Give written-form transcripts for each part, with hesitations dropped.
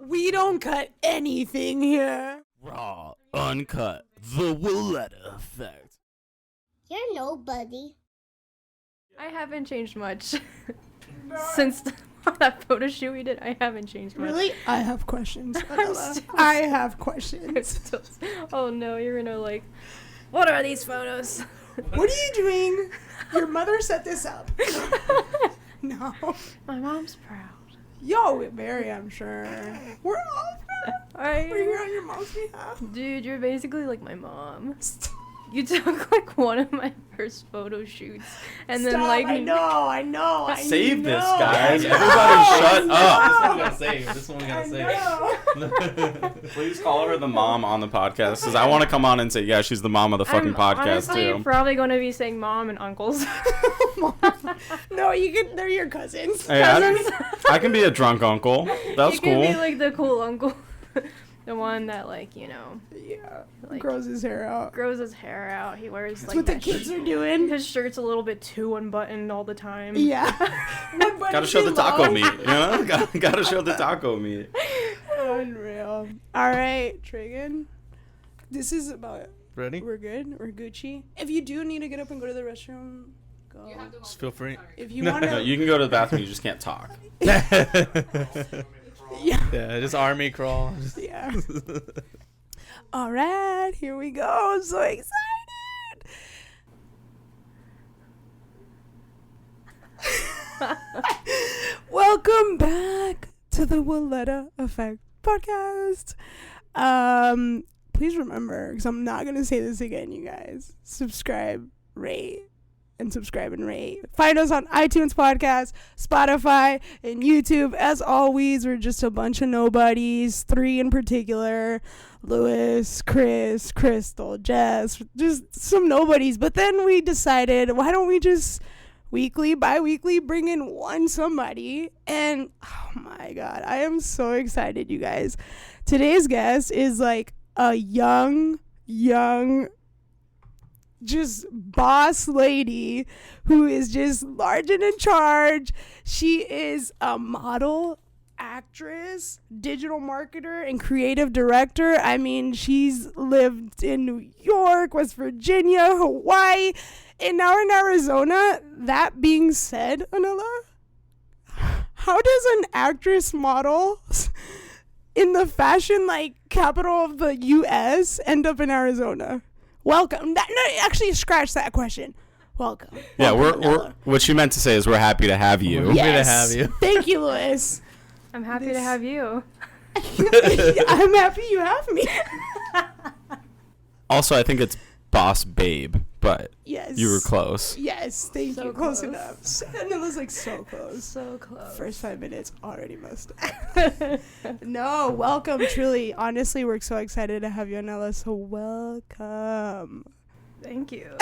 We don't cut anything here. Raw, uncut, the Willetta effect. You're nobody. I haven't changed much since that photo shoot we did. I haven't changed much. Really? I have questions. still- I have questions. Oh no, you're gonna like, what are these photos? What are you doing? Your mother set this up. No. My mom's proud. Yo, very, I'm sure. We're all proud. We're here on your mom's behalf. Dude, you're basically like my mom. You took like one of my first photo shoots, and then Stop, like I know. Save this, know. guys. I Everybody know. shut up. This one we gotta I save. know. Please call her the mom on the podcast, because I want to come on and say, yeah, she's the mom of the fucking I'm podcast, honestly too. probably gonna be saying mom and uncles. No, you can. They're your cousins. Hey, I can be a drunk uncle. That's you cool. can be like the cool uncle, the one that like Yeah. like Grows his hair out. grows his hair out. He wears That's like what the that kids are doing. His shirt's a little bit too unbuttoned all the time. Yeah. Gotta show the taco meat, you know? Gotta show the taco meat. Unreal. All right, Trigan. This is about. Ready? We're good. We're Gucci. If you do need to get up and go to the restroom, go. Just feel free. If you No. want No, to. you can go to the bathroom, you just can't talk. Yeah, just army crawl. Yeah. All right, here we go. I'm so excited. Welcome back to the Willetta Effect podcast. Please remember, because I'm not going to say this again, you guys. Subscribe, rate, and subscribe and rate. Find us on iTunes Podcast, Spotify, and YouTube. As always, we're just a bunch of nobodies, 3 in particular. Lewis, Chris, Crystal, Jess, just some nobodies. But then we decided, why don't we just bi-weekly bring in one somebody? And oh my God, I am so excited, you guys. Today's guest is like a young just boss lady who is just large and in charge. She is a model, actress, digital marketer, and creative director. I mean, she's lived in New York, West Virginia, Hawaii, and now in Arizona. That being said, Anela, how does an actress model in the fashion like capital of the U.S. end up in Arizona? Welcome. No, actually, scratch that question. Welcome. Yeah, Welcome, we're Anela. what she meant to say is we're happy to have you. Happy to Yes. have you. Thank you, Lewis. I'm happy to have you. I'm happy you have me. Also, I think it's Boss Babe, but Yes. you were close. Yes, thank So you. Close close. enough. Anela's like so close. So close. First 5 minutes already messed up. No, welcome. Truly, honestly, we're so excited to have you, Anela. So welcome. Thank you.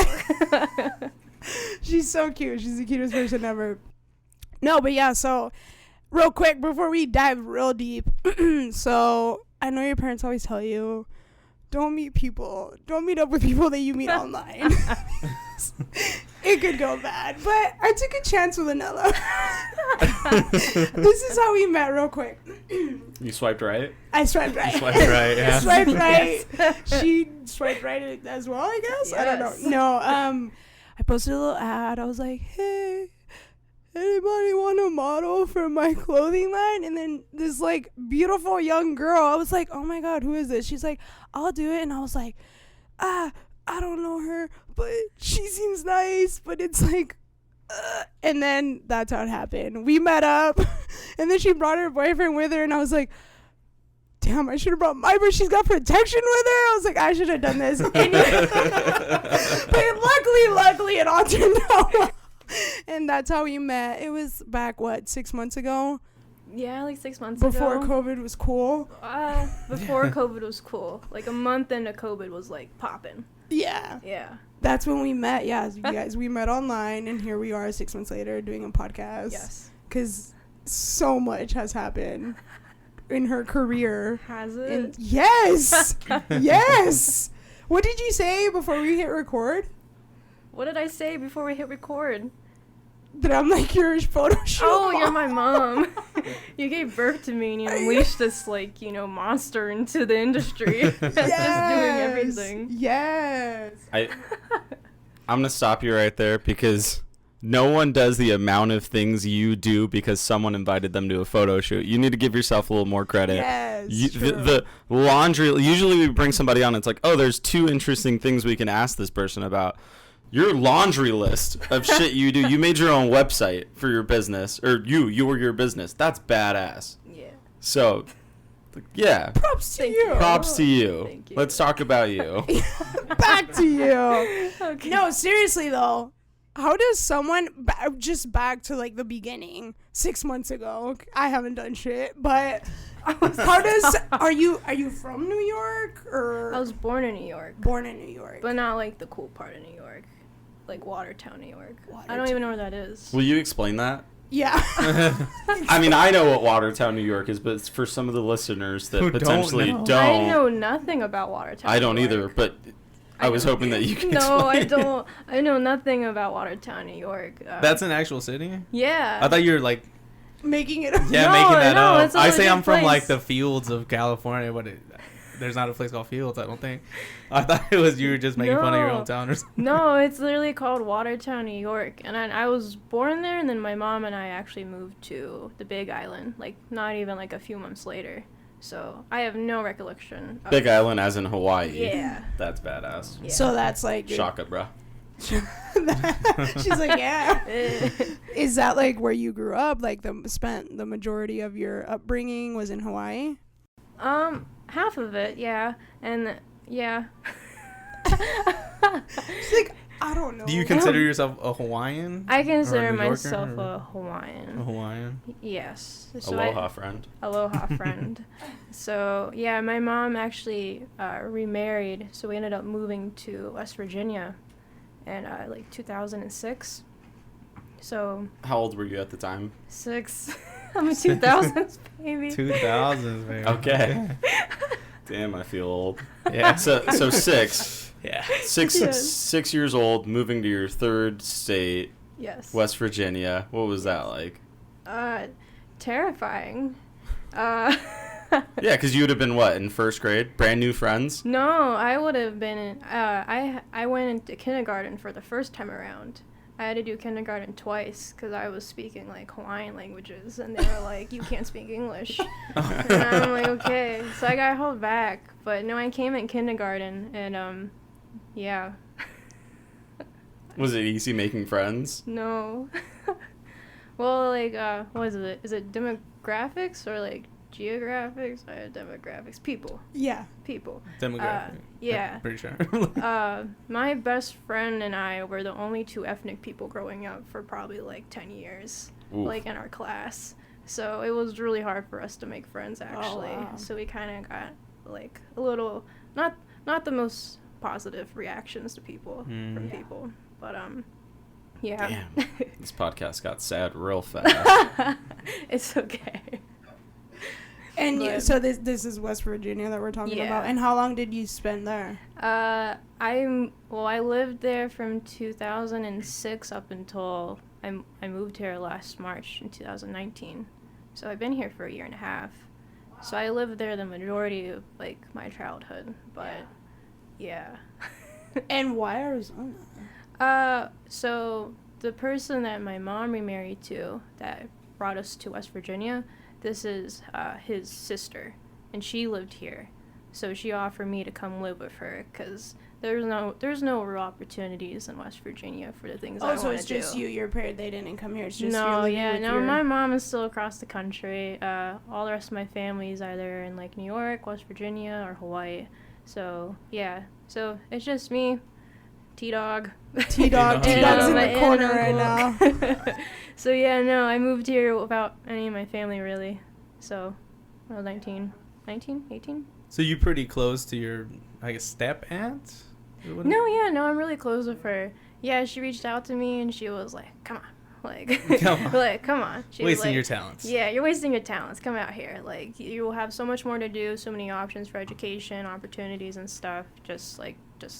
She's so cute. She's the cutest person ever. No, but yeah, so real quick before we dive real deep. So I know your parents always tell you, don't meet up with people that you meet online. It could go bad, but I took a chance with Anela. This is how we met real quick. You swiped right? I swiped right. You swiped right, yeah. I swiped right. She swiped right as well, I guess. I don't Yes. know. No, I posted a little ad. I was like, hey, anybody want a model for my clothing line? And then this like beautiful young girl, I was like, oh my God, who is this? She's like, I'll do it. And I was like, I don't know her, but she seems nice, but it's like, and then that's how it happened. We met up, and then she brought her boyfriend with her, and I was like, damn, I should have brought mine, but she's got protection with her. I was like, I should have done this. But luckily, it all turned out well. And that's how we met. It was back, 6 months ago? Yeah, like 6 months Before ago. COVID was cool. Before COVID was cool. Like a month into COVID was like popping. Yeah. Yeah. That's when we met. Yeah, you guys, we met online, and here we are 6 months later doing a podcast. Yes. Because so much has happened in her career. Has it? And yes. Yes. What did you say before we hit record? What did I say before we hit record? that I'm like your photo shoot. Oh, you're mom. my mom. You gave birth to me and you unleashed this, like, you know, monster into the industry. That's just doing everything. Yes. I'm gonna stop you right there because no one does the amount of things you do because someone invited them to a photo shoot. You need to give yourself a little more credit. Yes. The laundry. Usually we bring somebody on. It's like, oh, there's 2 interesting things we can ask this person about. Your laundry list of shit you do. You made your own website for your business, or you were your business. That's badass. Yeah. So, yeah. Props to Thank you. you. Props to you. Thank you. Let's talk about you. Back to you. Okay. No, seriously though. How does someone just back to like the beginning 6 months ago? I haven't done shit, but how does are you from New York or I was born in New York, born in New York? but not like the cool part of New York, like Watertown, New York. I Watertown. don't even know where that is. Will you explain that? Yeah. I mean, I know what Watertown, New York is, but it's for some of the listeners that Who don't potentially know. don't. I know nothing about Watertown. I don't New either, York. but I was hoping that you could No, I explain. don't. I know nothing about Watertown, New York. That's an actual city? Yeah. I thought you were like, Making it. yeah, No, making that no, up. it's a I say legit I'm from like place. the fields of California, but there's not a place called Fields, I don't think. I thought it was you were just making fun of your No. own town or something. No, it's literally called Watertown, New York. And I was born there, and then my mom and I actually moved to the Big Island, like not even like a few months later. So I have no recollection. Of Big Island, as in Hawaii. Yeah. That's badass. Yeah. So that's like Shaka, bruh. She's like, yeah. Eh. Is that like where you grew up? Like spent the majority of your upbringing was in Hawaii? Half of it, yeah. And yeah. She's like, I don't know. Do you consider yourself a Hawaiian? I consider New Yorker, myself or- a Hawaiian. A Hawaiian? Yes. Aloha, friend. Aloha friend. So yeah, my mom actually remarried, so we ended up moving to West Virginia in like 2006. So How old were you at the time? 6. I'm a 2000s baby. 2000s, man. Okay. Damn, I feel old. Yeah. So 6. Yeah. Yes. 6 years old, moving to your 3rd state, Yes. West Virginia. What was that like? Terrifying. Yeah, because you would have been what, in 1st grade? Brand new friends? No, I would have been in, I went into kindergarten for the first time around. I had to do kindergarten twice because I was speaking like Hawaiian languages, and they were like, "You can't speak English," and I'm like, "Okay." So I got held back, but no, I came in kindergarten, and yeah, Was it easy making friends? no. Well, like, what is it? Is it demographics or like geographics? I had demographics. People. Yeah. Demographic. Yeah. I'm pretty sure. My best friend and I were the only 2 ethnic people growing up for probably like 10 years, Oof. like in our class. So it was really hard for us to make friends actually. wow. So we kind of got like a little, not the most positive reactions to people from people, but yeah. Damn. This podcast got sad real fast. It's okay. And But- so this is West Virginia that we're talking Yeah. about. And how long did you spend there? I lived there from 2006 up until I moved here last March in 2019. So I've been here for a year and a half. So I lived there the majority of like my childhood, but yeah. And why Arizona? So the person that my mom remarried to that brought us to West Virginia, this is his sister, and she lived here. So she offered me to come live with her because there's no real opportunities in West Virginia for the things I want to do. Oh, so it's just you. Your parents, they didn't come here. It's just you No, living yeah, with no. your- My mom is still across the country. All the rest of my family's either in like New York, West Virginia, or Hawaii. So yeah, so it's just me, T-Dog. T-Dog. And, T-Dog's in my the aunt corner and right uncle. now. So yeah, no, I moved here without any of my family really. So I was 19, 18. So you pretty close to your, I guess, step aunt? No, I'm really close with her. Yeah, she reached out to me and she was like, "Come on." Like, Come on. like, come on. She was Wasting like, your talents. Yeah, you're wasting your talents. Come out here. Like, you will have so much more to do, so many options for education, opportunities and stuff. Just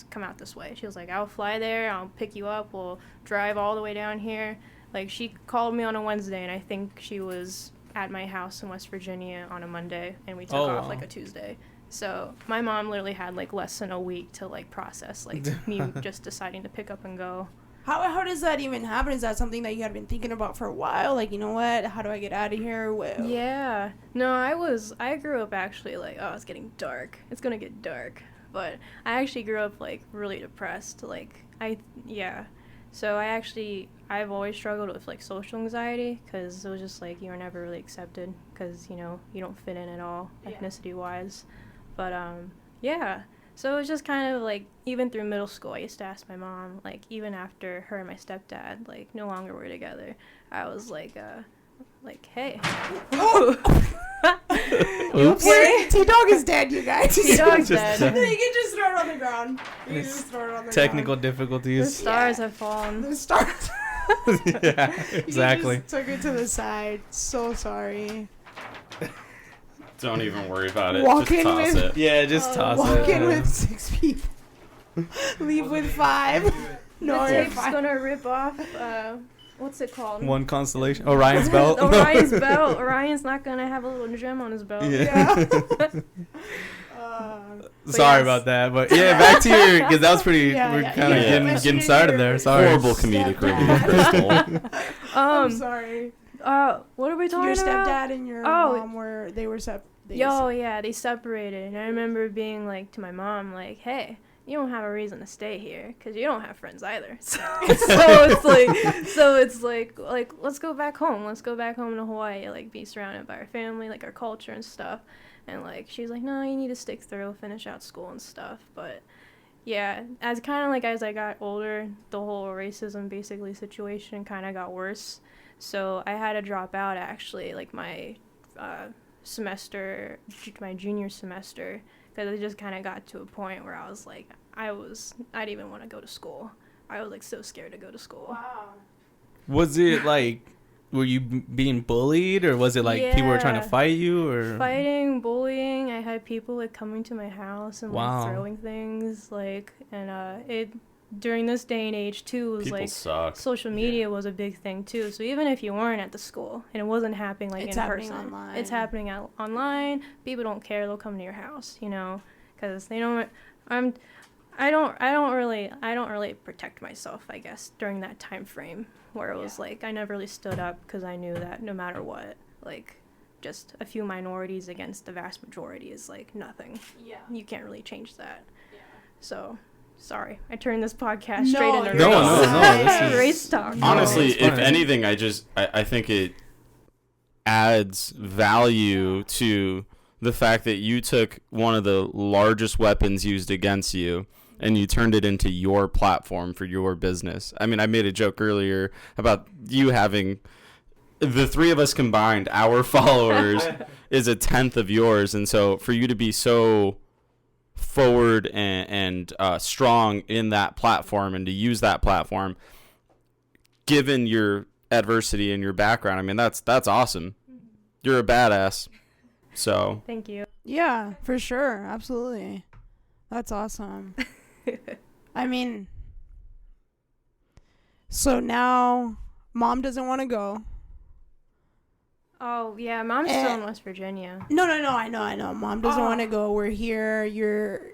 come out this way. She was like, "I'll fly there. I'll pick you up. We'll drive all the way down here. Like, she called me on a Wednesday, and I think she was at my house in West Virginia on a Monday, and we took off, like, a Tuesday. So my mom literally had, like, less than a week to, like, process, like, me just deciding to pick up and go. How does that even happen? Is that something that you had been thinking about for a while? Like, you know what? How do I get out of here? Yeah. No, I grew up actually, like, oh, it's getting dark. It's gonna get dark. But I actually grew up, like, really depressed. Like, So I've always struggled with, like, social anxiety, because it was just, like, you were never really accepted, because, you know, you don't fit in at all, ethnicity-wise. But, yeah. So it was just kind of, like, even through middle school, I used to ask my mom, like, even after her and my stepdad, like, no longer were together, I was like, hey. Oops. T-Dog is dead, you guys. T-Dog's dead. You can just throw it on the ground. You can just throw it on the Technical ground. difficulties. The stars have fallen. The stars. Yeah, exactly. You just took it to the side. So sorry. Don't even worry about it. Walk Just in toss with- it. Yeah, just toss Walk it. in with 6 people. Leave with 5. No, The you're tape's fine. gonna rip off, what's it called? One constellation. Orion's belt. Orion's belt. Orion's not gonna have a little gem on his belt. Yeah. yes. Sorry about that, but yeah, back to your, because that was pretty. Yeah, we're yeah, kind of yeah. getting started there. Sorry. Horrible comedic relief, Crystal. I'm sorry. What are we talking Your about? stepdad and your Oh. mom were separated. Yeah, they separated, and I remember being like to my mom, like, "Hey, you don't have a reason to stay here, because you don't have friends either." So it's like, let's go back home. Let's go back home to Hawaii, like, be surrounded by our family, like, our culture and stuff. And, like, she's like, no, you need to stick through, finish out school and stuff. But yeah, as I got older, the whole racism basically situation kind of got worse. So I had to drop out, actually, like, my my junior semester, because it just kind of got to a point where I was like, I didn't even want to go to school. I was, like, so scared to go to school. Wow. Was it like, were you being bullied, or was it like people were trying to Yeah. fight you, or Fighting, bullying. I had people, like, coming to my house and Wow. like throwing things, like, and it during this day and age too was People like suck. social media was a big thing too. So even if you weren't at the school and it wasn't happening, like, It's in happening person, online. it's happening out online. People don't care. They'll come to your house, you know, because they don't. I don't really protect myself, I guess, during that time frame where it was like I never really stood up, because I knew that no matter what, like, just a few minorities against the vast majority is, like, nothing. Yeah. You can't really change that. Yeah. So, sorry, I turned this podcast straight into No, race. no, this is- race talk. Honestly, it's if fine. anything, I think it adds value to the fact that you took one of the largest weapons used against you and you turned it into your platform for your business. I mean, I made a joke earlier about you having the 3 of us combined, our followers is a 10th of yours. And so for you to be so forward and strong in that platform, and to use that platform, given your adversity and your background, I mean, that's awesome. You're a badass. So Thank you. Yeah, for sure. Absolutely. That's awesome. I mean, so now mom doesn't want to go. Oh, yeah, mom's still in West Virginia. No, I know. Mom doesn't want to go. We're here.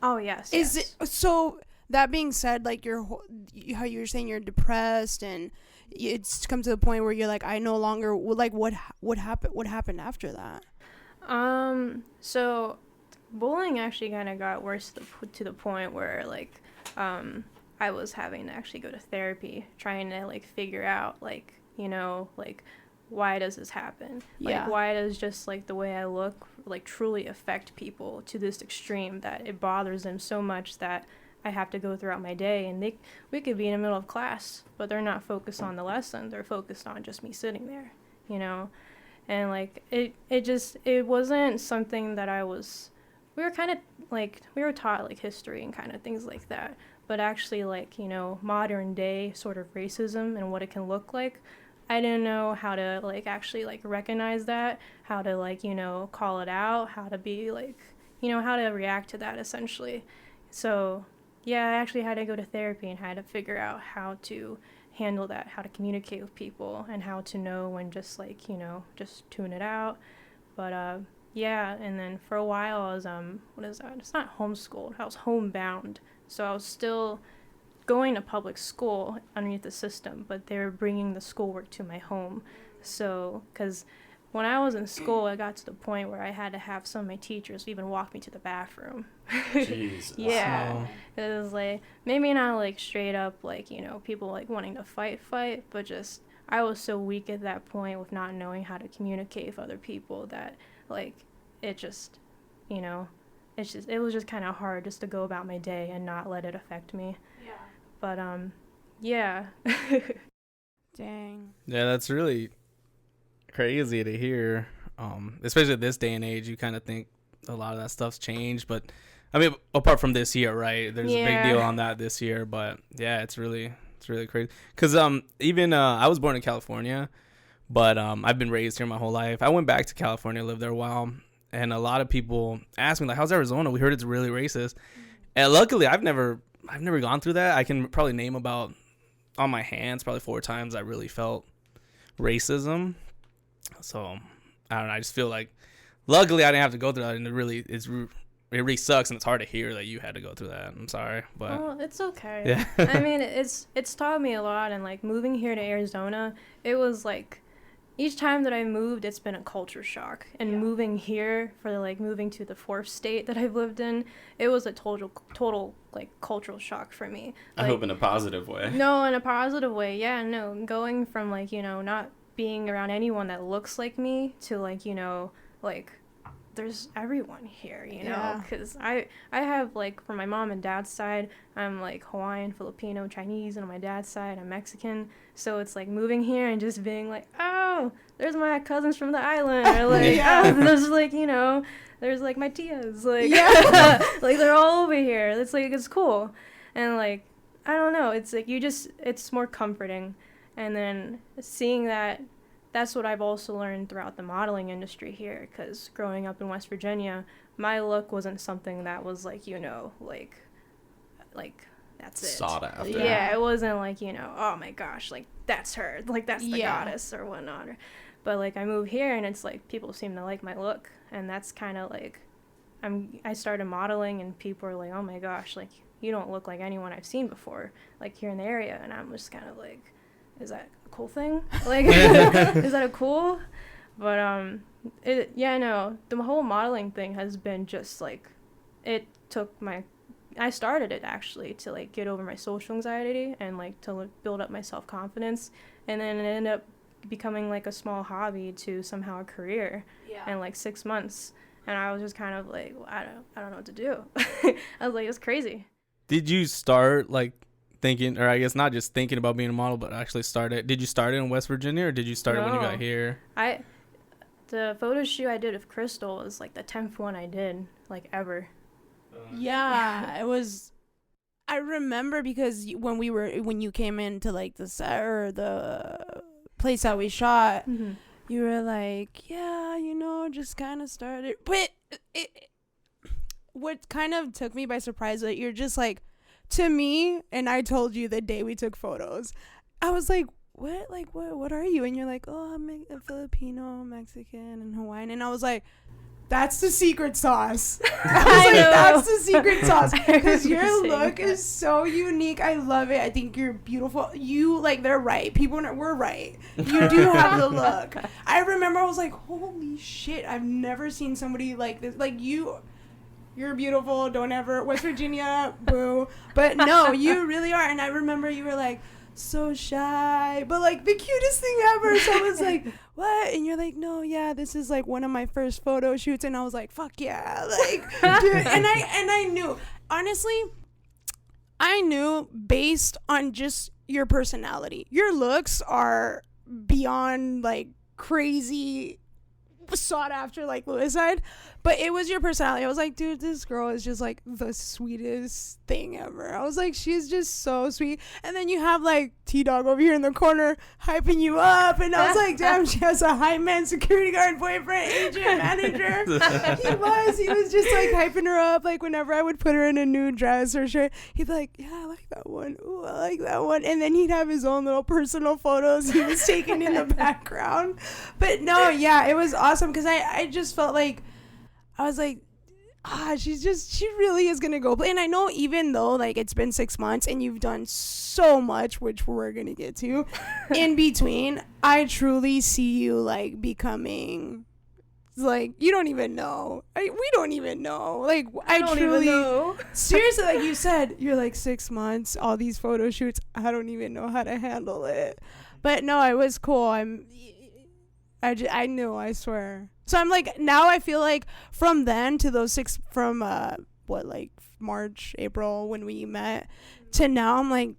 Oh, yes. Is yes. it so? That being said, like, how you were saying you're depressed, and it's come to the point where you're like, I no longer like. What happened after that? So bullying actually kind of got worse to the point where, like, I was having to actually go to therapy, trying to, like, figure out, like, you know, like, why does this happen? Yeah. Like, why does just, like, the way I look, like, truly affect people to this extreme that it bothers them so much that I have to go throughout my day, and we could be in the middle of class, but they're not focused on the lesson. They're focused on just me sitting there, you know? And, like, it wasn't something that we were kind of, like, we were taught, like, history and kind of things like that, but actually, like, you know, modern day sort of racism and what it can look like, I didn't know how to, like, actually, like, recognize that, how to, like, you know, call it out, how to be, like, you know, how to react to that, essentially. So, yeah, I actually had to go to therapy and had to figure out how to handle that, how to communicate with people, and how to know when just like, you know, just tune it out. But yeah, and then for a while I was what is that? It's not homeschooled. I was homebound. So I was still going to public school underneath the system, but they were bringing the schoolwork to my home. So, because when I was in school, I got to the point where I had to have some of my teachers even walk me to the bathroom. Jesus. Yeah. It was like, maybe not like straight up, like, you know, people like wanting to fight, but just, I was so weak at that point with not knowing how to communicate with other people that, like, it just, you know, it was just kind of hard just to go about my day and not let it affect me. Yeah. But, yeah. Dang. Yeah, that's really crazy to hear. Especially at this day and age, you kind of think a lot of that stuff's changed. But, I mean, apart from this year, right? There's a big deal on that this year. But, yeah, it's really crazy. Because even I was born in California, but I've been raised here my whole life. I went back to California, lived there a while. And a lot of people ask me, like, how's Arizona? We heard it's really racist. And luckily, I've never gone through that. I can probably name about, on my hands, probably 4 times I really felt racism. So, I don't know. I just feel like, luckily, I didn't have to go through that. And it really sucks. And it's hard to hear that you had to go through that. I'm sorry. But well, it's okay. Yeah. I mean, it's taught me a lot. And, like, moving here to Arizona, it was, like, each time that I moved, it's been a culture shock. And moving here moving to the 4th state that I've lived in, it was a total like cultural shock for me. I hope in a positive way. No, in a positive way. Yeah, no, going from like, you know, not being around anyone that looks like me to like, you know, like there's everyone here, you know, because I have like from my mom and dad's side, I'm like Hawaiian, Filipino, Chinese, and on my dad's side I'm Mexican. So it's like moving here and just being like, oh, there's my cousins from the island, or like oh, there's like, you know, there's like my tias, like like they're all over here. It's like it's cool. And like I don't know, it's like it's more comforting. And then seeing that, that's what I've also learned throughout the modeling industry here, because growing up in West Virginia, my look wasn't something that was like, you know, like that's it. Sought after. Yeah, it wasn't like, you know, oh my gosh, like that's her, like that's the goddess or whatnot. But like I moved here and it's like people seem to like my look, and that's kind of like I started modeling and people are like, oh my gosh, like you don't look like anyone I've seen before, like here in the area. And I'm just kind of like, is that a cool thing? Like, is that a cool? But, the whole modeling thing has been just, like, I started it, actually, to, like, get over my social anxiety and, like, to build up my self-confidence. And then it ended up becoming, like, a small hobby to somehow a career in, like, 6 months. And I was just kind of like, well, I don't know what to do. I was like, it's crazy. Did you start, like, thinking, or I guess not just thinking about being a model, but actually did you start it in West Virginia, or did you start it when you got here? The photo shoot I did of Crystal was like the 10th one I did, like ever. Yeah, it was. I remember because when you came into like the set or the place that we shot, you were like, yeah, you know, just kind of started. But what kind of took me by surprise that you're just like, to me, and I told you the day we took photos, I was like, what are you? And you're like, oh, I'm a Filipino, Mexican, and Hawaiian. And I was like, that's the secret sauce. I was like, that's the secret sauce. Because your look is so unique. I love it. I think you're beautiful. You, like, they're right. We're right. You do have the look. I remember I was like, holy shit, I've never seen somebody like this. Like, you're beautiful. Don't ever. West Virginia, boo. But no, you really are. And I remember you were like, so shy, but like the cutest thing ever. So I was like, what? And you're like, no, yeah, this is like one of my first photo shoots. And I was like, fuck yeah. Like, dude. And I knew, honestly, I knew based on just your personality. Your looks are beyond like crazy sought after, like Louis said. But it was your personality. I was like, dude, this girl is just like the sweetest thing ever. I was like, she's just so sweet. And then you have like T-Dog over here in the corner hyping you up. And I was like, damn, she has a high man, security guard, boyfriend, agent, manager. He was just like hyping her up. Like whenever I would put her in a new dress or shirt, he'd be like, yeah, I like that one. Ooh, I like that one. And then he'd have his own little personal photos he was taking in the background. But no, yeah, it was awesome because I just felt like, I was like, she really is going to go play. And I know even though like it's been 6 months and you've done so much, which we're going to get to in between, I truly see you like becoming like, you don't even know. We don't even know. Like, I don't truly even know. Seriously, like you said, you're like 6 months, all these photo shoots. I don't even know how to handle it. But no, it was cool. I knew, I swear. So I'm like, now I feel like from then to those like March, April when we met to now, I'm like,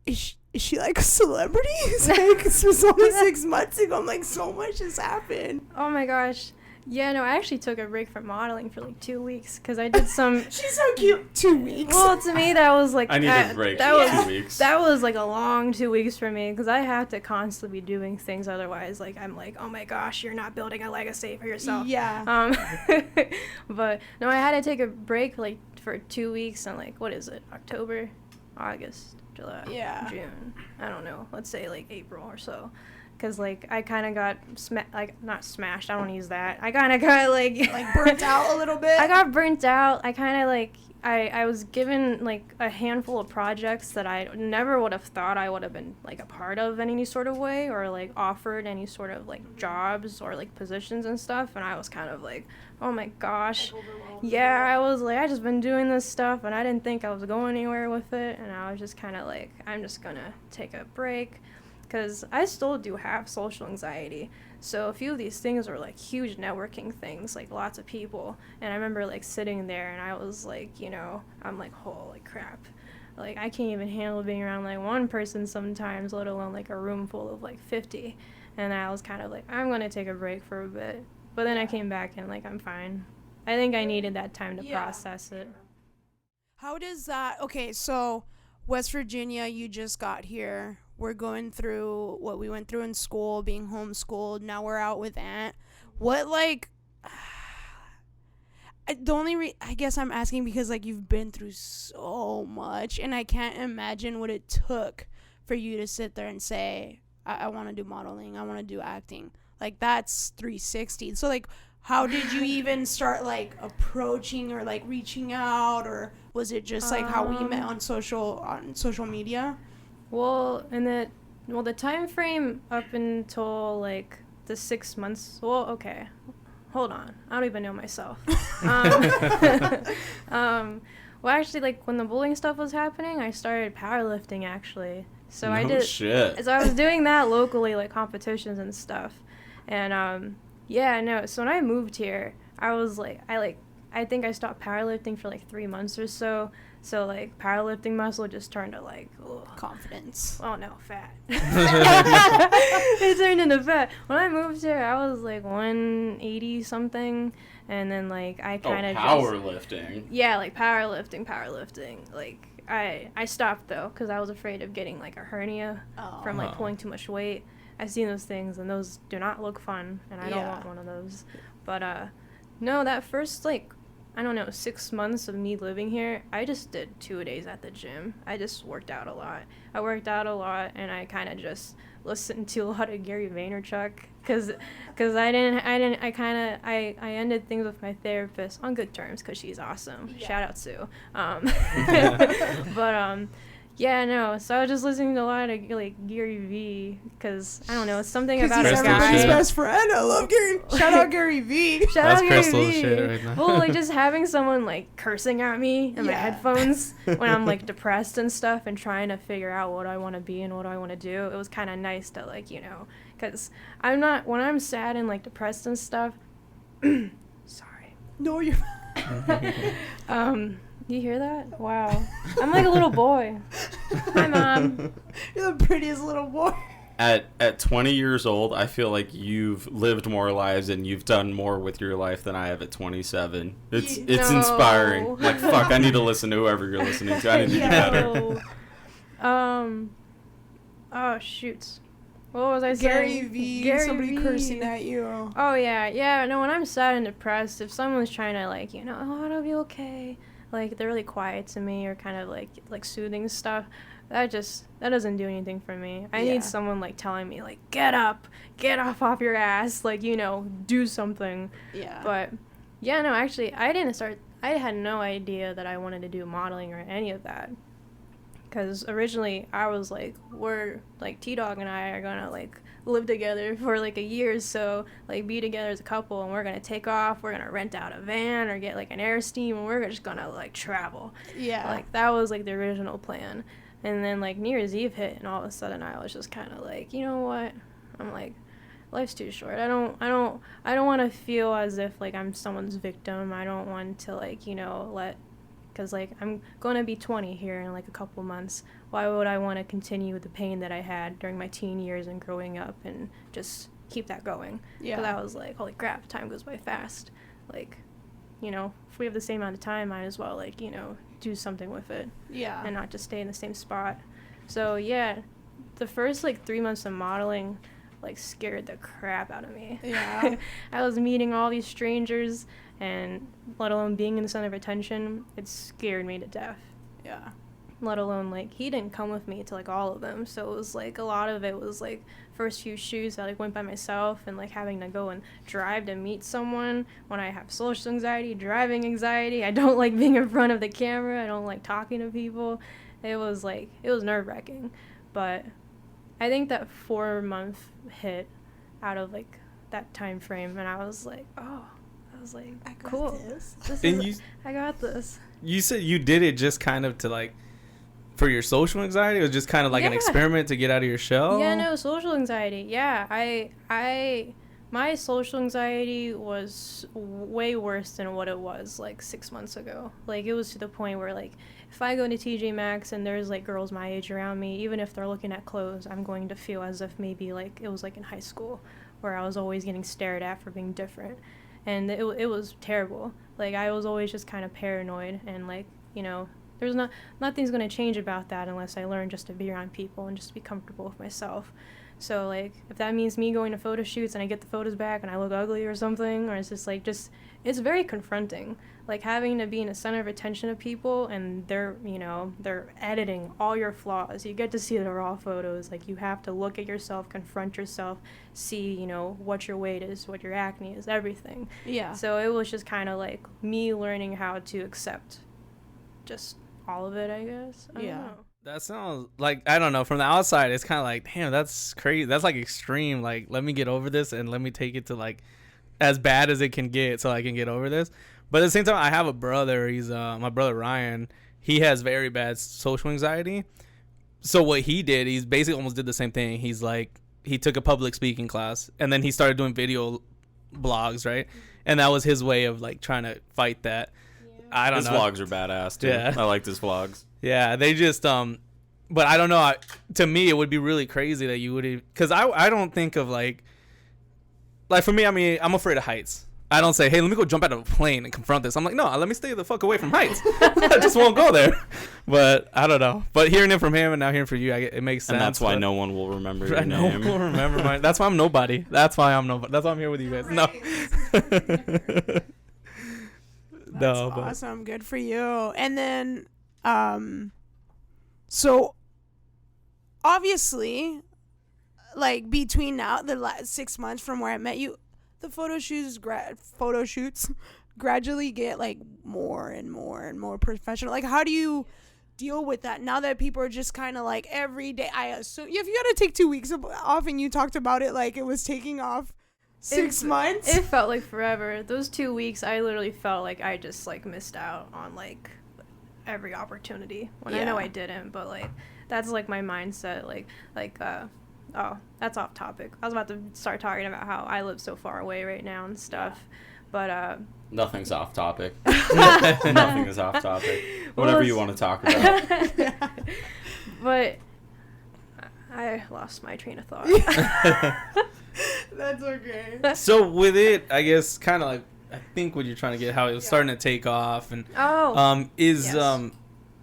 is she like a celebrity? It's like, this was only 6 months ago. I'm like, so much has happened. Oh my gosh. Yeah, no, I actually took a break from modeling for like 2 weeks because I did some. She's so cute. 2 weeks. Well, to me that was like. I need a break. That for was 2 weeks. That was like a long 2 weeks for me because I had to constantly be doing things. Otherwise, like I'm like, oh my gosh, you're not building a legacy for yourself. Yeah. But no, I had to take a break like for 2 weeks and like what is it? October, August, July, June. I don't know. Let's say like April or so. Because, like, I kind of got, not smashed, I don't use that. I kind of got, like burnt out a little bit? I got burnt out. I kind of, like, I was given, like, a handful of projects that I never would have thought I would have been, like, a part of in any sort of way or, like, offered any sort of, like, jobs or, like, positions and stuff. And I was kind of like, oh, my gosh. Yeah, I was, like, I just been doing this stuff, and I didn't think I was going anywhere with it. And I was just kind of like, I'm just going to take a break. Because I still do have social anxiety. So a few of these things were, like, huge networking things, like, lots of people. And I remember, like, sitting there, and I was, like, you know, I'm like, holy crap. Like, I can't even handle being around, like, one person sometimes, let alone, like, a room full of, like, 50. And I was kind of like, I'm going to take a break for a bit. But then I came back, and, like, I'm fine. I think I needed that time to process it. How does that... Okay, so West Virginia, you just got here. We're going through what we went through in school, being homeschooled. Now we're out with Aunt. What, like... I guess I'm asking because, like, you've been through so much. And I can't imagine what it took for you to sit there and say, I want to do modeling. I want to do acting. Like, that's 360. So, like, how did you even start, like, approaching or, like, reaching out? Or was it just, like, how we met on social media? Well, the time frame up until, like, the 6 months, well, okay, hold on, I don't even know myself. Well, actually, like, when the bullying stuff was happening, I started powerlifting, actually. So Shit. So I was doing that locally, like, competitions and stuff. And, so when I moved here, I was, like, I think I stopped powerlifting for, like, 3 months or so. So, like, powerlifting muscle just turned to, like, ugh. Confidence. Oh, no, fat. It turned into fat. When I moved here, I was, like, 180-something. And then, like, I kind of powerlifting. Yeah, like, powerlifting. Like, I stopped, though, because I was afraid of getting, like, a hernia from, like, pulling too much weight. I've seen those things, and those do not look fun, and I don't want one of those. But, no, that first, like, I don't know, 6 months of me living here, I just did 2 days at the gym. I just worked out a lot. And I kind of just listened to a lot of Gary Vaynerchuk because I ended things with my therapist on good terms because she's awesome. Yeah. Shout out Sue. But yeah, no. So I was just listening to a lot of, like, Gary V because, I don't know, it's something about a guy. He's best friend. I love Gary. Shout out Gary V. Shout out Gary V. Shit right now. Well, like, just having someone, like, cursing at me in my headphones when I'm, like, depressed and stuff and trying to figure out what I want to be and what I want to do, it was kind of nice to, like, you know, because when I'm sad and, like, depressed and stuff, sorry. No, you're... You hear that? Wow. I'm like a little boy. Hi, Mom. You're the prettiest little boy. At 20 years old, I feel like you've lived more lives and you've done more with your life than I have at 27. It's inspiring. Like, fuck, I need to listen to whoever you're listening to. I need to do better. Oh, shoots. What was I saying? Somebody cursing at you. Oh, yeah. No, when I'm sad and depressed, if someone's trying to, like, oh, it'll be okay, like, they're really quiet to me or kind of, like soothing stuff, that doesn't do anything for me. I need someone, like, telling me, like, get up, get off your ass, like, do something. Yeah. But, yeah, no, actually, I had no idea that I wanted to do modeling or any of that. Because originally I was like, T-Dog and I are going to, like, live together for, like, a year, so, like, be together as a couple, and we're going to take off, we're going to rent out a van or get, like, an Airstream, and we're just going to, like, travel. Yeah. Like, that was, like, the original plan. And then, like, New Year's Eve hit, and all of a sudden I was just kind of like, you know what? I'm like, life's too short. I don't want to feel as if, like, I'm someone's victim. I don't want to, like, because, like, I'm going to be 20 here in, like, a couple months. Why would I want to continue with the pain that I had during my teen years and growing up and just keep that going? Yeah. Because I was like, holy crap, time goes by fast. Like, if we have the same amount of time, might as well, like, do something with it. Yeah. And not just stay in the same spot. So, yeah, the first, like, 3 months of modeling, like, scared the crap out of me. Yeah. I was meeting all these strangers, and let alone being in the center of attention, it scared me to death. Yeah. Let alone, like, he didn't come with me to, like, all of them, so it was, like, a lot of it was, like, first few shoots I, like, went by myself, and, like, having to go and drive to meet someone when I have social anxiety, driving anxiety, I don't like being in front of the camera, I don't like talking to people. It was nerve-wracking, but I think that 4-month hit out of, like, that time frame, and I was like, cool. I got this. You said you did it just kind of to, like, for your social anxiety? It was just kind of like an experiment to get out of your shell? Yeah, no, social anxiety. Yeah, my social anxiety was way worse than what it was, like, 6 months ago. Like, it was to the point where, like, if I go to TJ Maxx and there's, like, girls my age around me, even if they're looking at clothes, I'm going to feel as if maybe, like, it was, like, in high school, where I was always getting stared at for being different. And it was terrible. Like, I was always just kind of paranoid, and, like, there's nothing's going to change about that unless I learn just to be around people and just be comfortable with myself. So, like, if that means me going to photo shoots and I get the photos back and I look ugly or something, or it's just, like, it's very confronting. Like, having to be in the center of attention of people, and they're editing all your flaws. You get to see the raw photos. Like, you have to look at yourself, confront yourself, see, what your weight is, what your acne is, everything. Yeah. So it was just kind of, like, me learning how to accept just all of it, I guess. I don't know. That sounds like, I don't know, from the outside, it's kind of like, damn, that's crazy. That's, like, extreme. Like, let me get over this and let me take it to, like, as bad as it can get so I can get over this. But at the same time, I have a brother. He's my brother Ryan. He has very bad social anxiety. So what he did, he's basically almost did the same thing. He's like, he took a public speaking class, and then he started doing video blogs, right? And that was his way of, like, trying to fight that. I don't know. His vlogs are badass, too. Yeah. I liked his vlogs. Yeah, they just, but I don't know. To me, it would be really crazy that you would, because I don't think of, like for me, I mean, I'm afraid of heights. I don't say, hey, let me go jump out of a plane and confront this. I'm like, no, let me stay the fuck away from heights. I just won't go there. But I don't know. But hearing it from him and now hearing from you, it makes sense. And that's why no one will remember your name. No one will remember mine. That's why I'm nobody. That's why I'm nobody. That's why I'm here with you guys. No. That's awesome. Good for you. And then, so obviously, like, between now, the last 6 months from where I met you, the photo shoots gradually get, like, more and more and more professional. Like, how do you deal with that now that people are just kind of, like, every day? I assume if you had to take 2 weeks off, and you talked about it like it was taking off 6 months. It felt like forever. Those 2 weeks, I literally felt like I just, like, missed out on, like, every opportunity. When I know I didn't, but, like, that's, like, my mindset. Oh, that's off topic. I was about to start talking about how I live so far away right now and stuff, but nothing's off topic. Nothing is off topic. Whatever you want to talk about. But I lost my train of thought. That's okay. So with it, I guess kind of like I think what you're trying to get how it was starting to take off and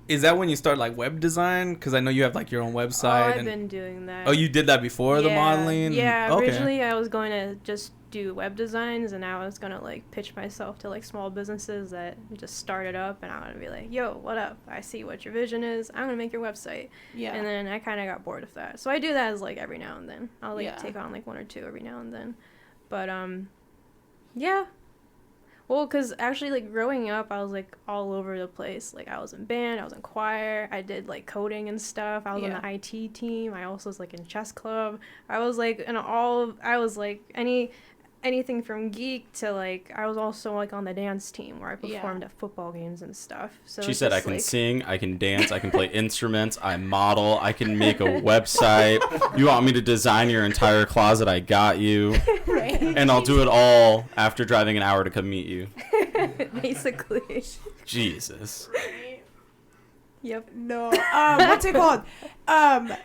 is that when you start like web design? Because I know you have like your own website. I've been doing that. Oh, you did that before the modeling? Yeah, okay. Originally I was going to just do web designs, and I was going to like pitch myself to like small businesses that just started up, and I want to be like, yo, what up? I see what your vision is. I'm going to make your website. Yeah. And then I kind of got bored of that. So I do that as like every now and then. I'll like take on like one or two every now and then. But yeah. Well, because actually, like, growing up, I was, like, all over the place. Like, I was in band, I was in choir, I did, like, coding and stuff. I was on the IT team. I also was, like, in chess club. I was, like, anything from geek to, like, I was also, like, on the dance team where I performed at football games and stuff. So she said, I can sing, I can dance, I can play instruments, I model, I can make a website. You want me to design your entire closet? I got you. Right. And I'll do it all after driving an hour to come meet you. Basically. Jesus. Yep. No. What's it called? I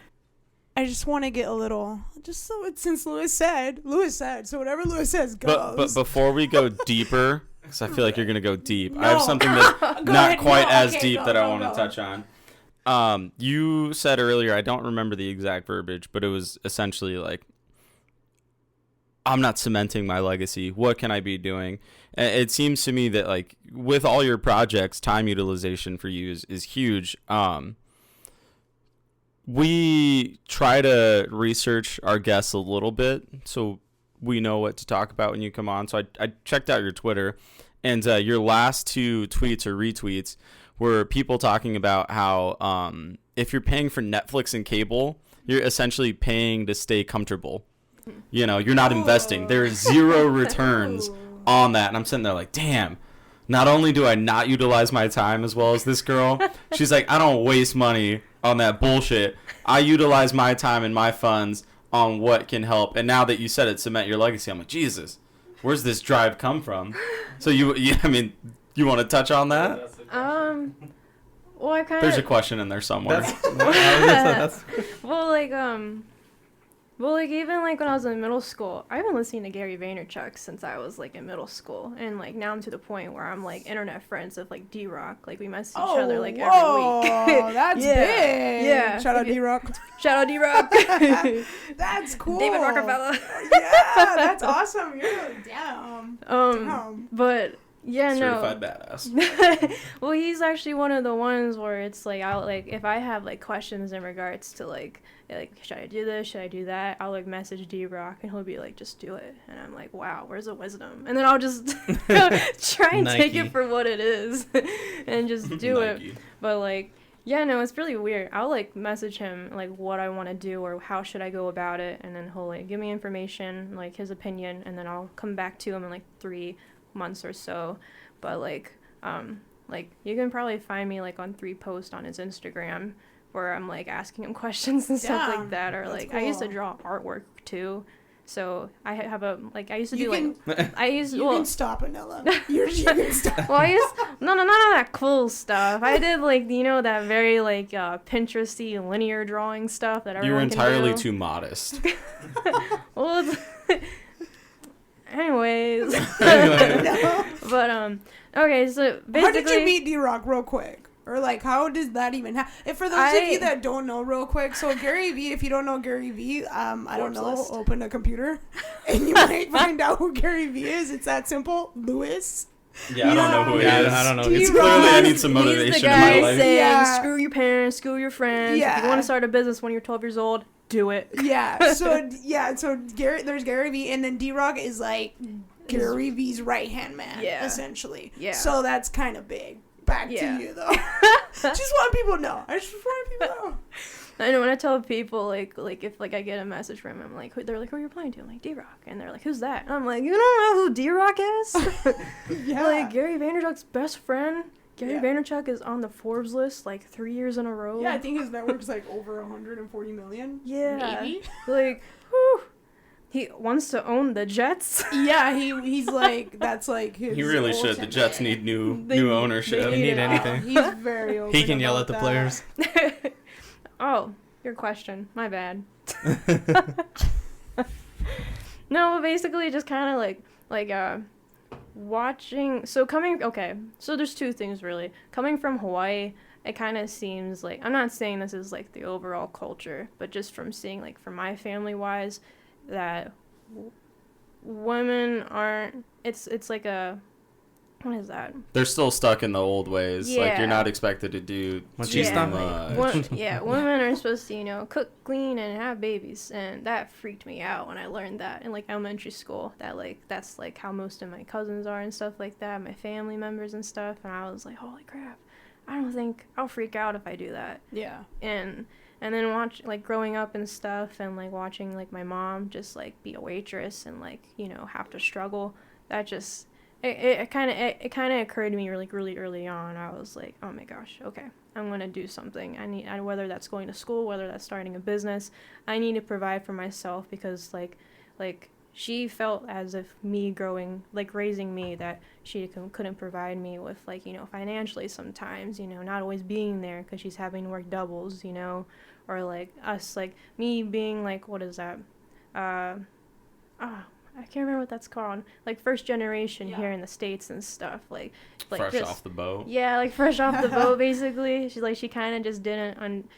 just want to get a little, just so since Lewis said, so whatever Lewis says goes. But before we go deeper, because I feel like you're going to go deep, I have something that's not quite as deep that I want to touch on. You said earlier, I don't remember the exact verbiage, but it was essentially like, I'm not cementing my legacy. What can I be doing? It seems to me that like with all your projects, time utilization for you is huge. We try to research our guests a little bit so we know what to talk about when you come on. So I checked out your Twitter, and your last two tweets or retweets were people talking about how if you're paying for Netflix and cable, you're essentially paying to stay comfortable. You know, you're not investing. There is zero returns on that. And I'm sitting there like, damn, not only do I not utilize my time as well as this girl, she's like, I don't waste money on that bullshit. I utilize my time and my funds on what can help. And now that you said it, cement your legacy, I'm like, Jesus, where's this drive come from? So you want to touch on that? Well, I kind of... There's a question in there somewhere. Well, even, like, when I was in middle school, I've been listening to Gary Vaynerchuk since I was, like, in middle school. And, like, now I'm to the point where I'm, like, internet friends with, like, D-Rock. Like, we message each other, like, every week. Oh, that's big. Yeah. Shout out D-Rock. Shout out D-Rock. That's cool. David Rockefeller. Yeah, that's awesome. You're down. But... Yeah, certified badass. Well, he's actually one of the ones where it's like I'll like if I have like questions in regards to like should I do this, should I do that, I'll like message D-Rock and he'll be like, just do it, and I'm like, wow, where's the wisdom? And then I'll just try and take it for what it is and just do it. But like, yeah, no, it's really weird. I'll like message him like what I want to do or how should I go about it, and then he'll like give me information, like his opinion, and then I'll come back to him in like 3 months or so. But like you can probably find me like on 3 posts on his Instagram where I'm like asking him questions and stuff like that, or like cool. I used to draw artwork too, so I have a like I used to you do can, like I used you can stop Anela. You can stop. Well, I used none of that cool stuff. I did like that very like Pinteresty linear drawing stuff that everyone can do. You were entirely too modest. Well, anyways. No. But okay, so basically, how did you meet D-Rock real quick? Or like how does that even happen? And for those of you that don't know real quick, so Gary Vee, if you don't know Gary Vee, I don't know, open a computer and you might find out who Gary Vee is. It's that simple. Lewis. Yeah, I don't know who he is. I don't know. It's clearly I need some motivation in my life. Saying, screw your parents, screw your friends. If you want to start a business when you're 12 years old, do it. So Gary, there's Gary Vee, and then D-Rock is like Gary Vee's right-hand man, essentially. Yeah. So that's kind of big. Back to you, though. Just want people to know. I just want people to know. I know when I tell people, like if, like, I get a message from him, like, they're like, who are you replying to? I'm like, D-Rock. And they're like, who's that? And I'm like, you don't know who D-Rock is? Yeah. Like, Gary Vaynerchuk's best friend. Gary Vaynerchuk is on the Forbes list, like, 3 years in a row. Yeah, I think his network's, like, over 140 million. Yeah. Maybe. Like, whew. He wants to own the Jets. Yeah, he's like, that's like his... He really should. The Jets need new ownership. They need anything. He's very open. He can yell at the players. Oh, Your question. My bad. No, but basically just kind of like watching. So there's two things really. Coming from Hawaii, it kind of seems like, I'm not saying this is like the overall culture, but just from seeing like from my family wise, that women aren't. It's like a. What is that? They're still stuck in the old ways. Like, Yeah. you're not expected to do too much. Women are supposed to, cook, clean, and have babies, and that freaked me out when I learned that in, like, elementary school, that, like, that's, like, how most of my cousins are and stuff like that, my family members and stuff, and I was like, holy crap, I don't think I'll freak out if I do that. Yeah. And then growing up and stuff, and, like, watching, like, my mom just, like, be a waitress and, like, have to struggle, that just... It kind of occurred to me really early on. I was like, oh my gosh, okay, I'm gonna do something. Whether that's going to school, whether that's starting a business, I need to provide for myself, because like she felt as if raising me, that she couldn't provide me with, like, financially sometimes, not always being there because she's having to work doubles, or like us, like me being like, what is that, I can't remember what that's called. Like, first generation here in the States and stuff. Like fresh just, off the boat. Yeah, like fresh off the boat, basically. She kind of just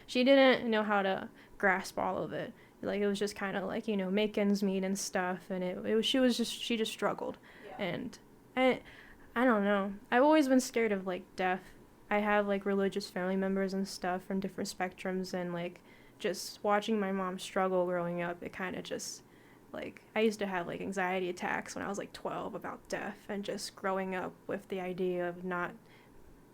she didn't know how to grasp all of it. Like, it was just kind of like, make ends meet and stuff. And she just struggled. Yeah. And I don't know. I've always been scared of, like, death. I have, like, religious family members and stuff from different spectrums. And, like, just watching my mom struggle growing up, it kind of just... Like, I used to have, like, anxiety attacks when I was, like, 12 about death, and just growing up with the idea of not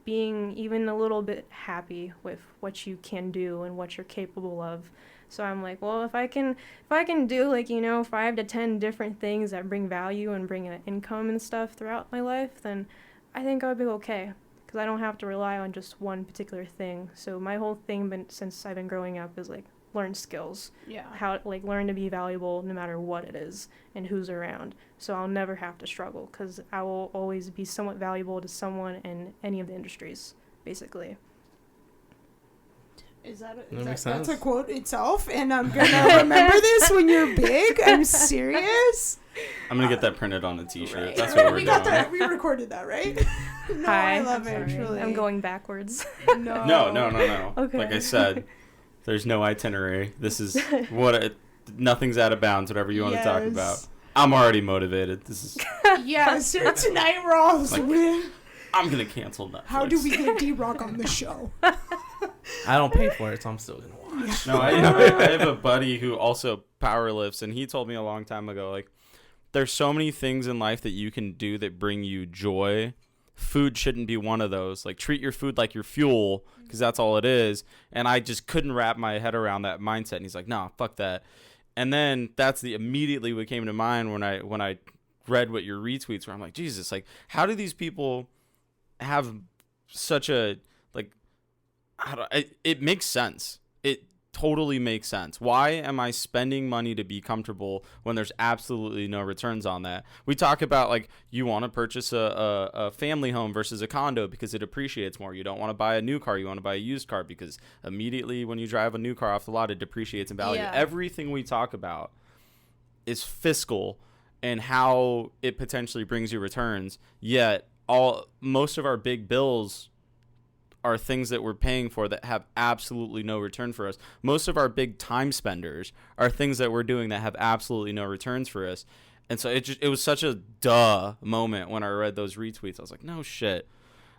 being even a little bit happy with what you can do and what you're capable of. So I'm like, well, if I can do, like, 5 to 10 different things that bring value and bring an income and stuff throughout my life, then I think I'll be okay, because I don't have to rely on just one particular thing. So my whole thing since I've been growing up is, like, learn skills. Yeah. How, like, learn to be valuable no matter what it is and who's around. So I'll never have to struggle, because I will always be somewhat valuable to someone in any of the industries, basically. That's a quote itself, and I'm gonna remember this when you're big. I'm serious. I'm gonna get that printed on a t-shirt. Right. That's what we're We doing. got that. We recorded that, right? No, Hi, I love I'm it. sorry. Truly. I'm going backwards. No. Okay. Like I said, there's no itinerary. This is nothing's out of bounds. Whatever you want to talk about. I'm already motivated. This is. Yeah, so tonight we're all I'm gonna cancel Netflix. How do we get D-Rock on the show? I don't pay for it, so I'm still gonna watch. No, I have a buddy who also power lifts, and he told me a long time ago, like, there's so many things in life that you can do that bring you joy. Food shouldn't be one of those. Like, treat your food like your fuel, because that's all it is. And I just couldn't wrap my head around that mindset. And he's like, "No, fuck that." And then that's immediately what came to mind when I read what your retweets were. I'm like, Jesus, like, how do these people have such a, like, it makes sense. It totally makes sense. Why am I spending money to be comfortable when there's absolutely no returns on that? We talk about, like, you want to purchase a family home versus a condo because it appreciates more. You don't want to buy a new car. You want to buy a used car because immediately when you drive a new car off the lot, it depreciates in value. Yeah. Everything we talk about is fiscal and how it potentially brings you returns. Yet most of our big bills are things that we're paying for that have absolutely no return for us. Most of our big time spenders are things that we're doing that have absolutely no returns for us. And so it was such a duh moment when I read those retweets. I was like, no shit.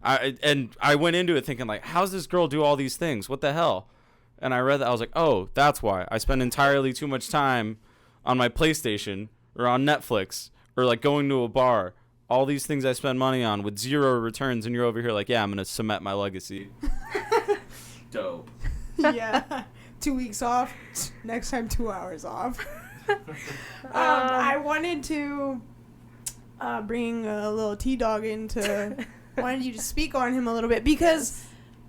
I went into it thinking, like, how's this girl do all these things? What the hell? And I read that. I was like, oh, that's why. I spend entirely too much time on my PlayStation or on Netflix or, like, going to a bar. All these things I spend money on with zero returns, and you're over here like, yeah, I'm going to cement my legacy. Dope. Yeah. 2 weeks off. Next time, 2 hours off. I wanted to bring a little T-Dog wanted you to speak on him a little bit because,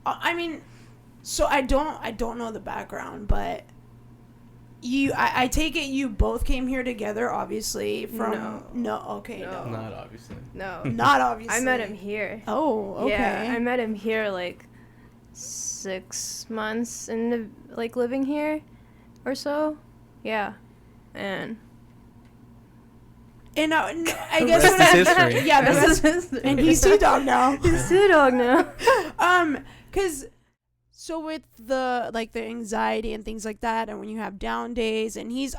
I mean, so I don't know the background, but I take it you both came here together, obviously, from... No. Okay, no. Not obviously. No. Not obviously. I met him here. Oh, okay. Yeah, I met him here, like, 6 months into like living here or so. Yeah. And I The guess rest is history. Yeah, the this rest. is history. And he's T-Dog now. He's T-Dog now. Cause so with the anxiety and things like that, and when you have down days, and he's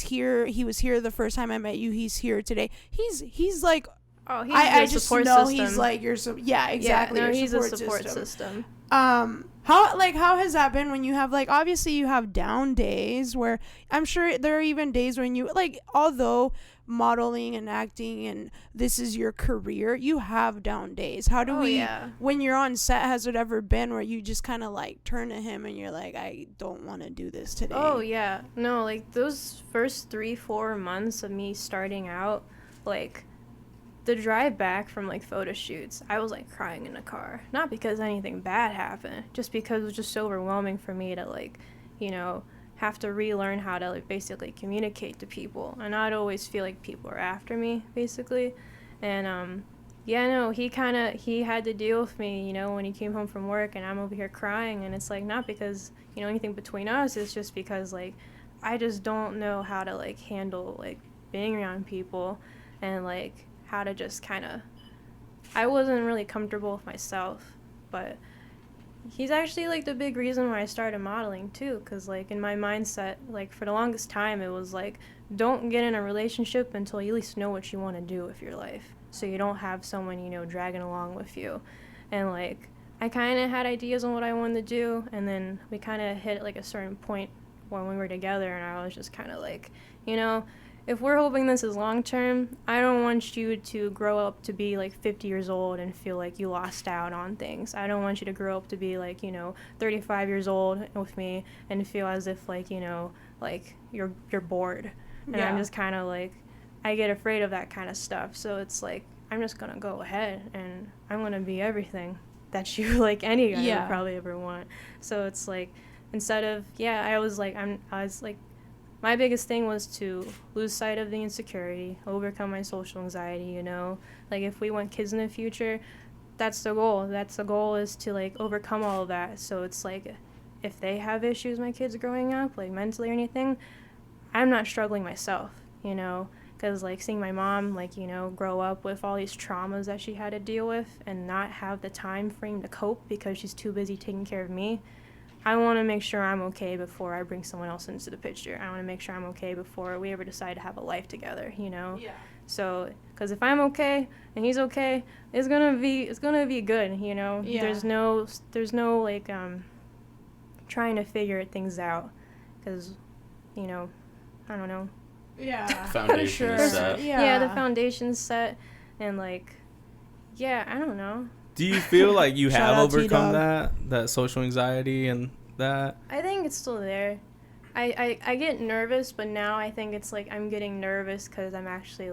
here. He was here the first time I met you. He's here today. He's like, Oh, he's I your just support know system. he's like your yeah, exactly. Yeah, no, your he's a support system. How has that been when you have obviously you have down days where I'm sure there are even days when you although modeling and acting and this is your career, you have down days. How do when you're on set, has it ever been where you just kind of turn to him and you're like, I don't want to do this today? Oh yeah, no, those first 3-4 months of me starting out, the drive back from photo shoots, I was crying in the car. Not because anything bad happened, just because it was just so overwhelming for me to have to relearn how to basically communicate to people and not always feel like people are after me basically. And he had to deal with me, when he came home from work and I'm over here crying, and it's not because anything between us, it's just because I just don't know how to handle being around people and how to just I wasn't really comfortable with myself. But he's actually the big reason why I started modeling too, because in my mindset, for the longest time it was don't get in a relationship until you at least know what you want to do with your life, so you don't have someone dragging along with you. And I kind of had ideas on what I wanted to do, and then we kind of hit a certain point when we were together, and I was just kind of if we're hoping this is long term, I don't want you to grow up to be 50 years old and feel like you lost out on things. I don't want you to grow up to be 35 years old with me and feel as if you're bored. And I'm just kind of I get afraid of that kind of stuff. So it's I'm just gonna go ahead and I'm gonna be everything that you any guy would probably ever want. So it's instead of my biggest thing was to lose sight of the insecurity, overcome my social anxiety, if we want kids in the future, that's the goal. That's the goal, is to overcome all of that. So it's if they have issues, my kids growing up, mentally or anything, I'm not struggling myself, because seeing my mom grow up with all these traumas that she had to deal with and not have the time frame to cope because she's too busy taking care of me. I want to make sure I'm okay before I bring someone else into the picture. I want to make sure I'm okay before we ever decide to have a life together, Yeah. So, because if I'm okay and he's okay, it's gonna be good, Yeah. There's no trying to figure things out, because, I don't know. Yeah. Foundation is set. Yeah, the foundation's set, and I don't know. Do you feel like you have overcome T-Dog. that social anxiety and that? I think it's still there. I get nervous, but now I think it's I'm getting nervous because I'm actually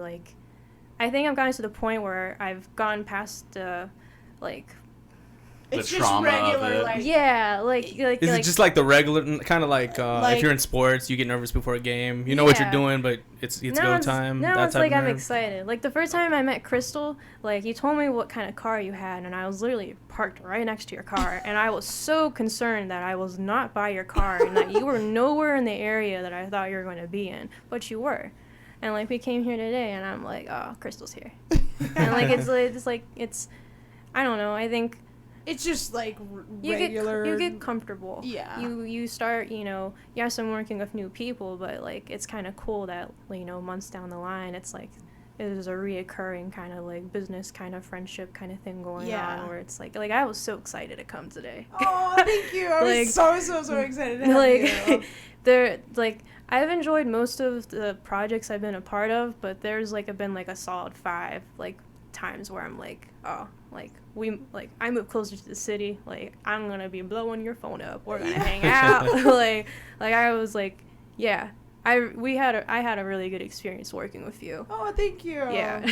I think I've gotten to the point where I've gone past the It's The just trauma of regular, it. yeah, Is it just the regular kind of if you're in sports, you get nervous before a game, you know what you're doing, but it's go time. Now that it's type of I'm nerve? excited. The first time I met Crystal, you told me what kind of car you had, and I was literally parked right next to your car, and I was so concerned that I was not by your car and that you were nowhere in the area that I thought you were going to be in, but you were. And we came here today, and I'm oh, Crystal's here. And it's I don't know. I think it's just you regular. get comfortable. Yeah. You start, yes, I'm working with new people, but it's kind of cool that months down the line, it's there's a reoccurring kind of business kind of friendship kind of thing going on, where it's I was so excited to come today. Oh, thank you. I was so excited to have you. They're I've enjoyed most of the projects I've been a part of, but there's been a solid 5 times where I'm I move closer to the city, I'm gonna be blowing your phone up, we're gonna hang out. I was yeah, I had a really good experience working with you. Oh, thank you. Yeah.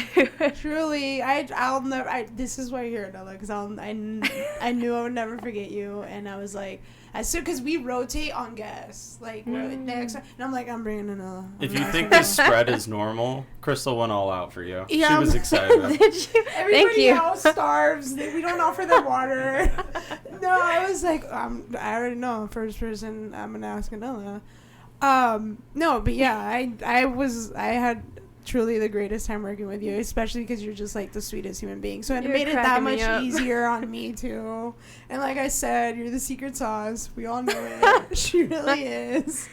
Truly, I'll never. This is why you're here, Anela, because I knew I would never forget you, and I was as soon because we rotate on guests, next, and I'm I'm bringing Anela. If you think this spread is normal, Crystal went all out for you. Yeah, she was excited. Did you? Everybody Thank you. else starves. We don't offer them water. No, I was like, I already know. First person, I'm gonna ask Anela. No, but yeah, I had truly the greatest time working with you, especially because you're just like the sweetest human being. So it You're made it that cracking me much up. easier on me too. And like I said, you're the secret sauce. We all know it. She really is.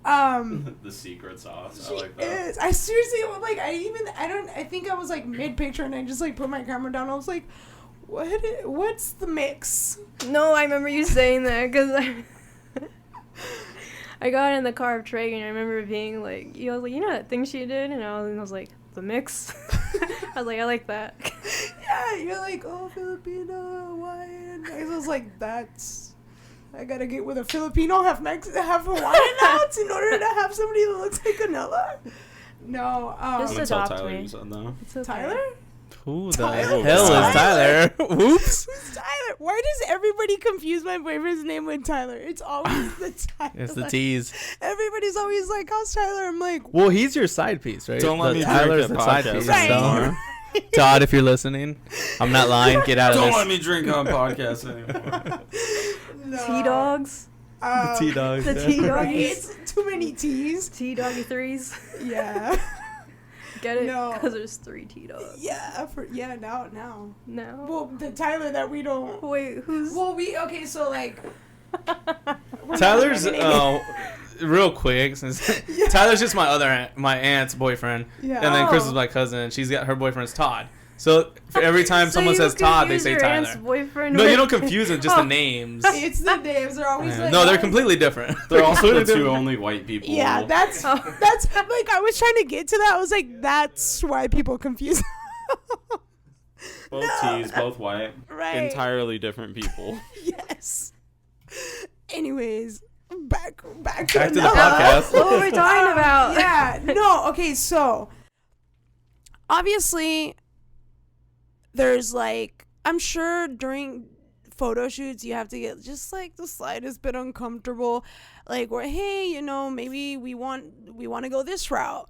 The secret sauce. I like that. Is. I seriously like. I think I was like mid picture and I just like put my camera down. I was like, what's the mix? No, I remember you saying that because I got in the car with Trey and I remember being like, you know that thing she did, and I was like, the mix. I was like, I like that. Yeah, you're like, oh, Filipino, Hawaiian. I was like, I gotta get with a Filipino, half Hawaiian out in order to have somebody that looks like Anela. No, Just I'm gonna tell adopt Tyler me. you said no. It's okay. Tyler? Who the Tyler? hell is Tyler? Whoops. Who's Tyler? Why does everybody confuse my boyfriend's name with Tyler? It's always the Tyler. It's the tease. Everybody's always like, how's Tyler? I'm like, Well, he's your side piece, right? Don't let me Tyler's drink the at side piece. podcast anymore. So, Todd, if you're listening, I'm not lying. Get out of Don't this. let me drink on podcasts anymore. no. T-dogs. The T-dogs. The yeah. T-doggies. Right? It's too many T's. T-doggy threes. Yeah. Get it? No. Because there's 3 T-dogs. Yeah, now. No. Well, the Tyler that we don't. Wait, who's... Well, okay, so like. Tyler's real quick, since Tyler's just my aunt's boyfriend, Yeah. and then Chris Oh. is my cousin, and she's got her boyfriend's Todd. So for every time So someone you says Todd, they confuse say your aunt's Tyler. boyfriend No, you with- don't confuse them, just the names. It's the names. They're always Yeah. like. No, they're oh, completely different. They're also the completely two different. only white people. Yeah, that's like I was trying to get to that. I was like, that's why people confuse. both No. T's, both white. Right. Entirely different people. Yes. Anyways, back to Back to the Anela. podcast. What were we talking about? Yeah. No. Okay. So obviously, there's like I'm sure during photo shoots you have to get just like the slightest bit uncomfortable, like where hey, maybe we want to go this route.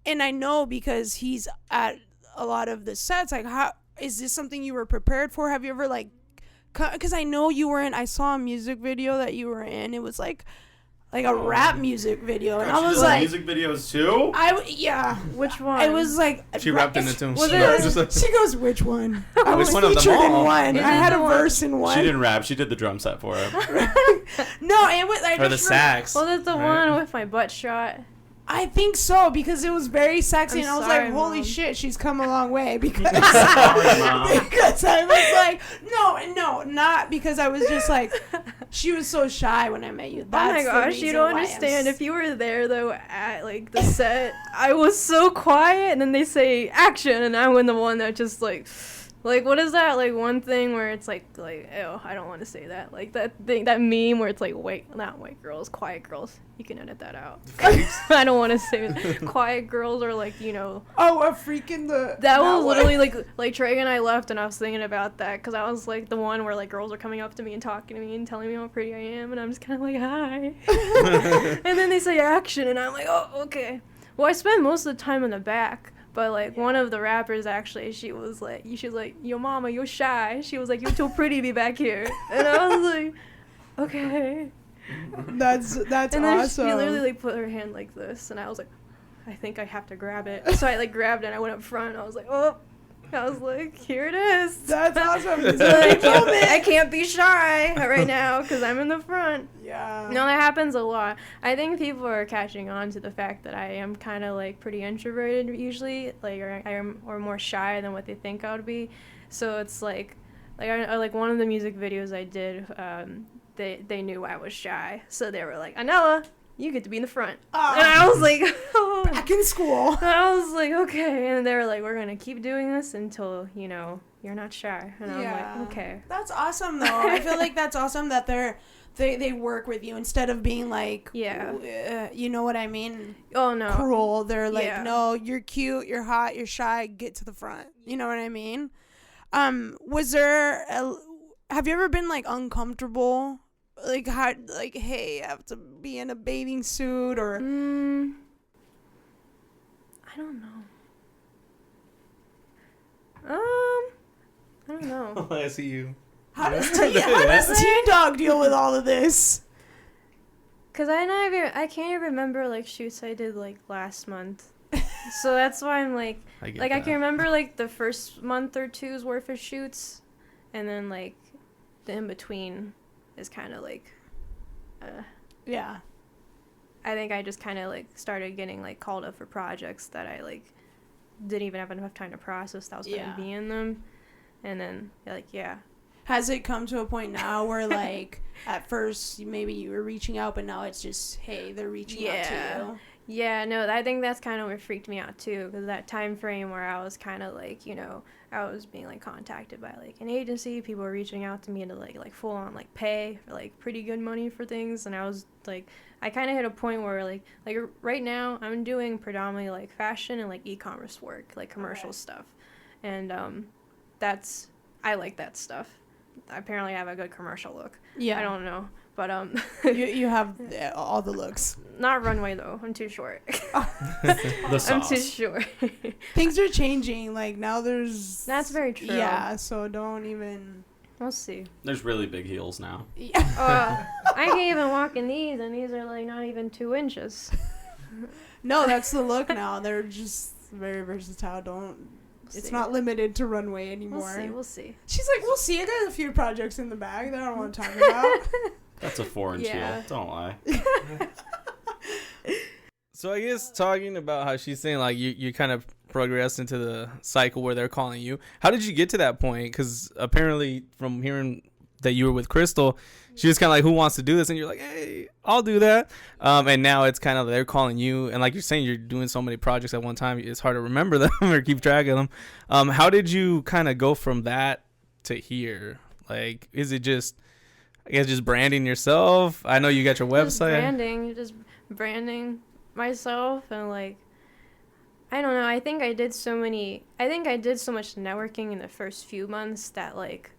And I know because he's at a lot of the sets. Like, how is this something you were prepared for? Have you ever like? Because I know you were in. I saw a music video that you were in. It was like a rap music video, and I was like, music videos too. yeah. Which one? It was like She rapped in it too. Was She it- she goes, which one? I was Which one of them featured in all? one. Is I it had a the one- verse in one. She didn't rap. She did the drum set for it. No, it was. Or the sax. Was it the Right. one with my butt shot? I think so because it was very sexy, I'm and I was sorry, like, "Holy Mom. shit, she's come a long way." Because Sorry, Mom. because I was like, no, not because I was just like, she was so shy when I met you. Oh my That's the gosh, you reason don't why I'm understand. If you were there though at like the set, I was so quiet, and then they say action, and I'm the one that just like what is that like one thing where it's like ew, I don't want to say that, like that thing, that meme where it's like not white girls, quiet girls. You can edit that out. I don't want to say it. Quiet girls are like oh, a freaking that was one. literally like Trey and I left, and I was thinking about that because I was like the one where like girls are coming up to me and talking to me and telling me how pretty I am, and I'm just kind of like hi, and then they say action, and I'm like, oh, okay. Well, I spend most of the time in the back, but like one of the rappers actually, she was like, yo mama, you're shy. She was like, you're too pretty to be back here, and I was like, okay. That's And then awesome. she literally like put her hand like this, and I was like, I think I have to grab it. So I like grabbed it, and I went up front, and I was like, oh. I was like, here it is. That's awesome. So I can't be shy right now because I'm in the front. Yeah. No, that happens a lot. I think people are catching on to the fact that I am kind of like pretty introverted usually, like or more shy than what they think I would be. So it's like one of the music videos I did, they knew I was shy, so they were like, Anela, you get to be in the front. And I was like, oh. Back in school. And I was like, okay. And they were like, we're gonna keep doing this until you're not shy. And I'm like, okay. That's awesome though. I feel like that's awesome that they work with you instead of being like, you know what I mean? Oh no, cruel. They're like, Yeah. no, you're cute, you're hot, you're shy, get to the front. You know what I mean? Have you ever been like uncomfortable? Like how, like, hey, I have to be in a bathing suit or I don't know. I don't know. I see you. How does T-Dog deal with all of this? Cause I can't even remember like shoots I did like last month. So that's why I'm like I can remember like the first month or two's worth of shoots, and then like the in between is kind of like, yeah. I think I just kind of like started getting like called up for projects that I like didn't even have enough time to process that I was gonna be in them, and then like Has it come to a point now where like at first maybe you were reaching out, but now it's just hey they're reaching out to you? Yeah, no, I think that's kind of what freaked me out too, because that time frame where I was kind of like, you know, I was being like contacted by like an agency, people were reaching out to me to like full on like pay for like pretty good money for things, and I was like, I kind of hit a point where like right now I'm doing predominantly like fashion and like e-commerce work, like commercial stuff, and I like that stuff. Apparently I have a good commercial look. Yeah, I don't know. But you have all the looks. Not runway though. I'm too short. The sauce. I'm too short. Things are changing. Like now there's. That's very true. Yeah. So don't even. We'll see. There's really big heels now. Yeah. I can't even walk in these, and these are like not even 2 inches. No, that's the look now. They're just very versatile. It's not limited to runway anymore. We'll see. She's like, we'll see. I got a few projects in the bag that I don't want to talk about. That's a 4-inch heel. Don't lie. So I guess talking about how she's saying like you kind of progressed into the cycle where they're calling you. How did you get to that point? Because apparently from hearing that you were with Crystal, she was kind of like, who wants to do this? And you're like, hey, I'll do that. And now it's kind of they're calling you. And like you're saying, you're doing so many projects at one time, it's hard to remember them or keep track of them. How did you kind of go from that to here? Like, is it just, I guess, just branding yourself? I know you got your website. Just branding myself. And like, I don't know. I think I did so much networking in the first few months that like,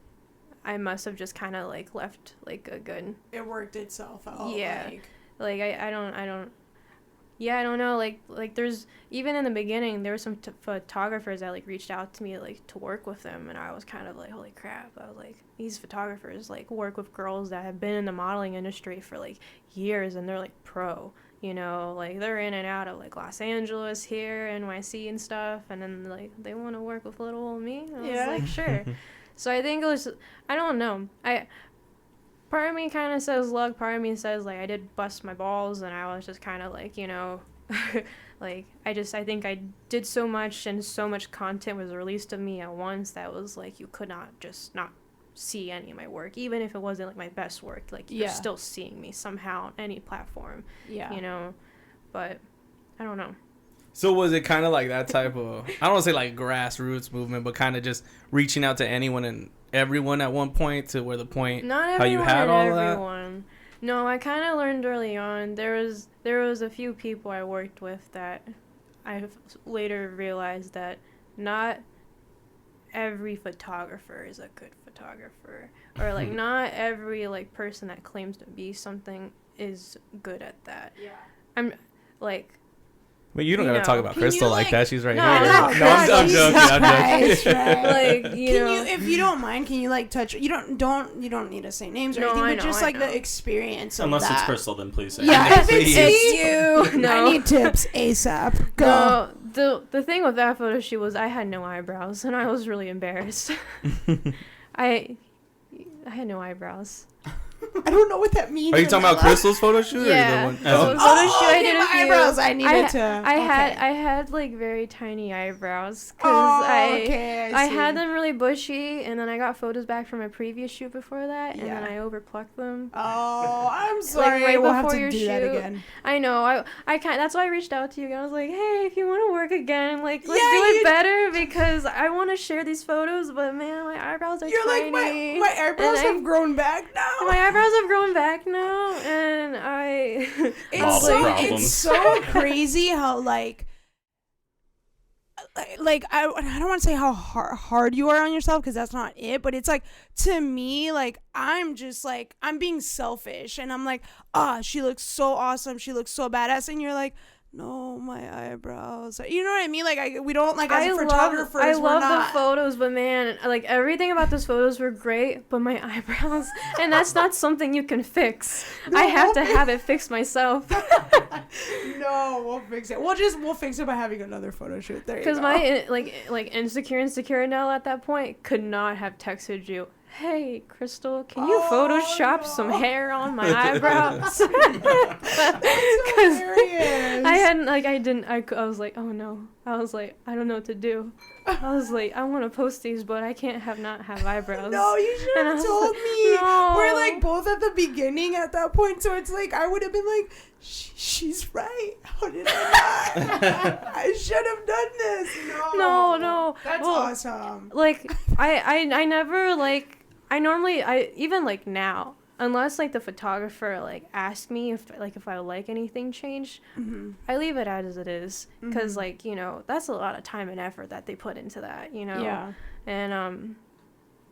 I must have just kind of like left like a good. It worked itself out. Yeah, like I don't. Yeah, I don't know. Like there's even in the beginning there were some photographers that like reached out to me like to work with them, and I was kind of like, holy crap! I was like, these photographers like work with girls that have been in the modeling industry for like years, and they're like pro. You know, like they're in and out of like Los Angeles, here, NYC and stuff, and then like they want to work with little old me. I was like, sure. So I think it was, I don't know. Part of me kind of says luck. Part of me says like I did bust my balls, and I was just kind of like, you know, like I think I did so much, and so much content was released of me at once that was like you could not just not see any of my work, even if it wasn't like my best work. Like you're still seeing me somehow on any platform. Yeah. You know, but I don't know. So was it kind of like that type of, I don't want to say like grassroots movement, but kind of just reaching out to anyone and everyone at one point to where the point not how you had all everyone. That? No, I kind of learned early on. There was a few people I worked with that I later realized that not every photographer is a good photographer, or like not every like person that claims to be something is good at that. Yeah. I'm like. But you don't gotta talk about Crystal like that. She's right here. No, I'm joking. Like if you don't mind, can you like touch? You don't need to say names or anything, but just like the experience of Unless that. it's Crystal, then please say. Yeah, if it's you. No. I need tips ASAP. Go. No, the thing with that photo shoot was I had no eyebrows, and I was really embarrassed. I had no eyebrows. I don't know what that means. Are you talking about Crystal's photo shoot? Yeah. Or the one? I did a few. Eyebrows. I needed to. I had like very tiny eyebrows because I had them really bushy, and then I got photos back from a previous shoot before that, and then I overplucked them. Oh, I'm sorry. Like, right we'll before have to your do shoot. that again. I know. I kind. That's why I reached out to you. And I was like, hey, if you want to work again, like let's do it better because I want to share these photos. But man, my eyebrows are You're tiny. Like my eyebrows have grown back now. My eyebrows have grown back now, and it's so crazy how like I don't want to say how hard you are on yourself because that's not it, but it's like to me like I'm just like I'm being selfish and I'm like she looks so awesome, she looks so badass, and you're like no, my eyebrows. You know what I mean? Like, we don't, like, as I photographers, I we're love not. the photos, but man, like everything about those photos were great, but my eyebrows, and that's not something you can fix. No, I have to we'll have it fixed myself. No, we'll fix it. We'll fix it by having another photo shoot. There you go. Because my like insecure Anela at that point could not have texted you, "Hey, Crystal, can you Photoshop some hair on my eyebrows?" Because I was like, oh no. I was like, I don't know what to do. I was like, I want to post these, but I can't not have eyebrows. No, you should And I have was told like, me. no. We're like both at the beginning at that point, so it's like I would have been like, she's right. How did I not? I should have done this. No. That's Well, awesome. Like, I never, like, I even, like, now, unless, like, the photographer, like, asks me if I like anything changed, I leave it as it is. Because, like, you know, that's a lot of time and effort that they put into that, you know? Yeah. And,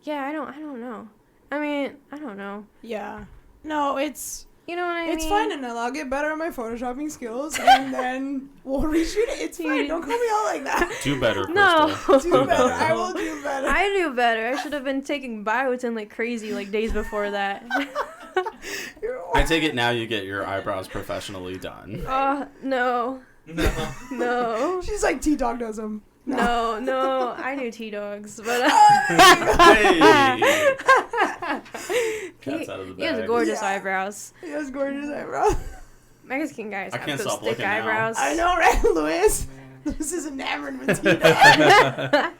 yeah, I don't know. I mean, I don't know. Yeah. No, it's... You know what I mean? It's fine, Anela. I'll get better at my photoshopping skills, and then we'll reshoot it. It's fine. Don't call me out like that. Do better, Crystal. No. Do better. I will do better. I do better. I should have been taking biotin like crazy like days before that. I take it now you get your eyebrows professionally done. No. No. She's like, T-Dog does them. No. I knew T-Dogs, but Hey! Cat's out of the he has bag. gorgeous Yeah. eyebrows. He has gorgeous eyebrows. Mexican guys I have can't those stop thick looking now. eyebrows. I know, right, Louis? Louis is enamored with T-Dog.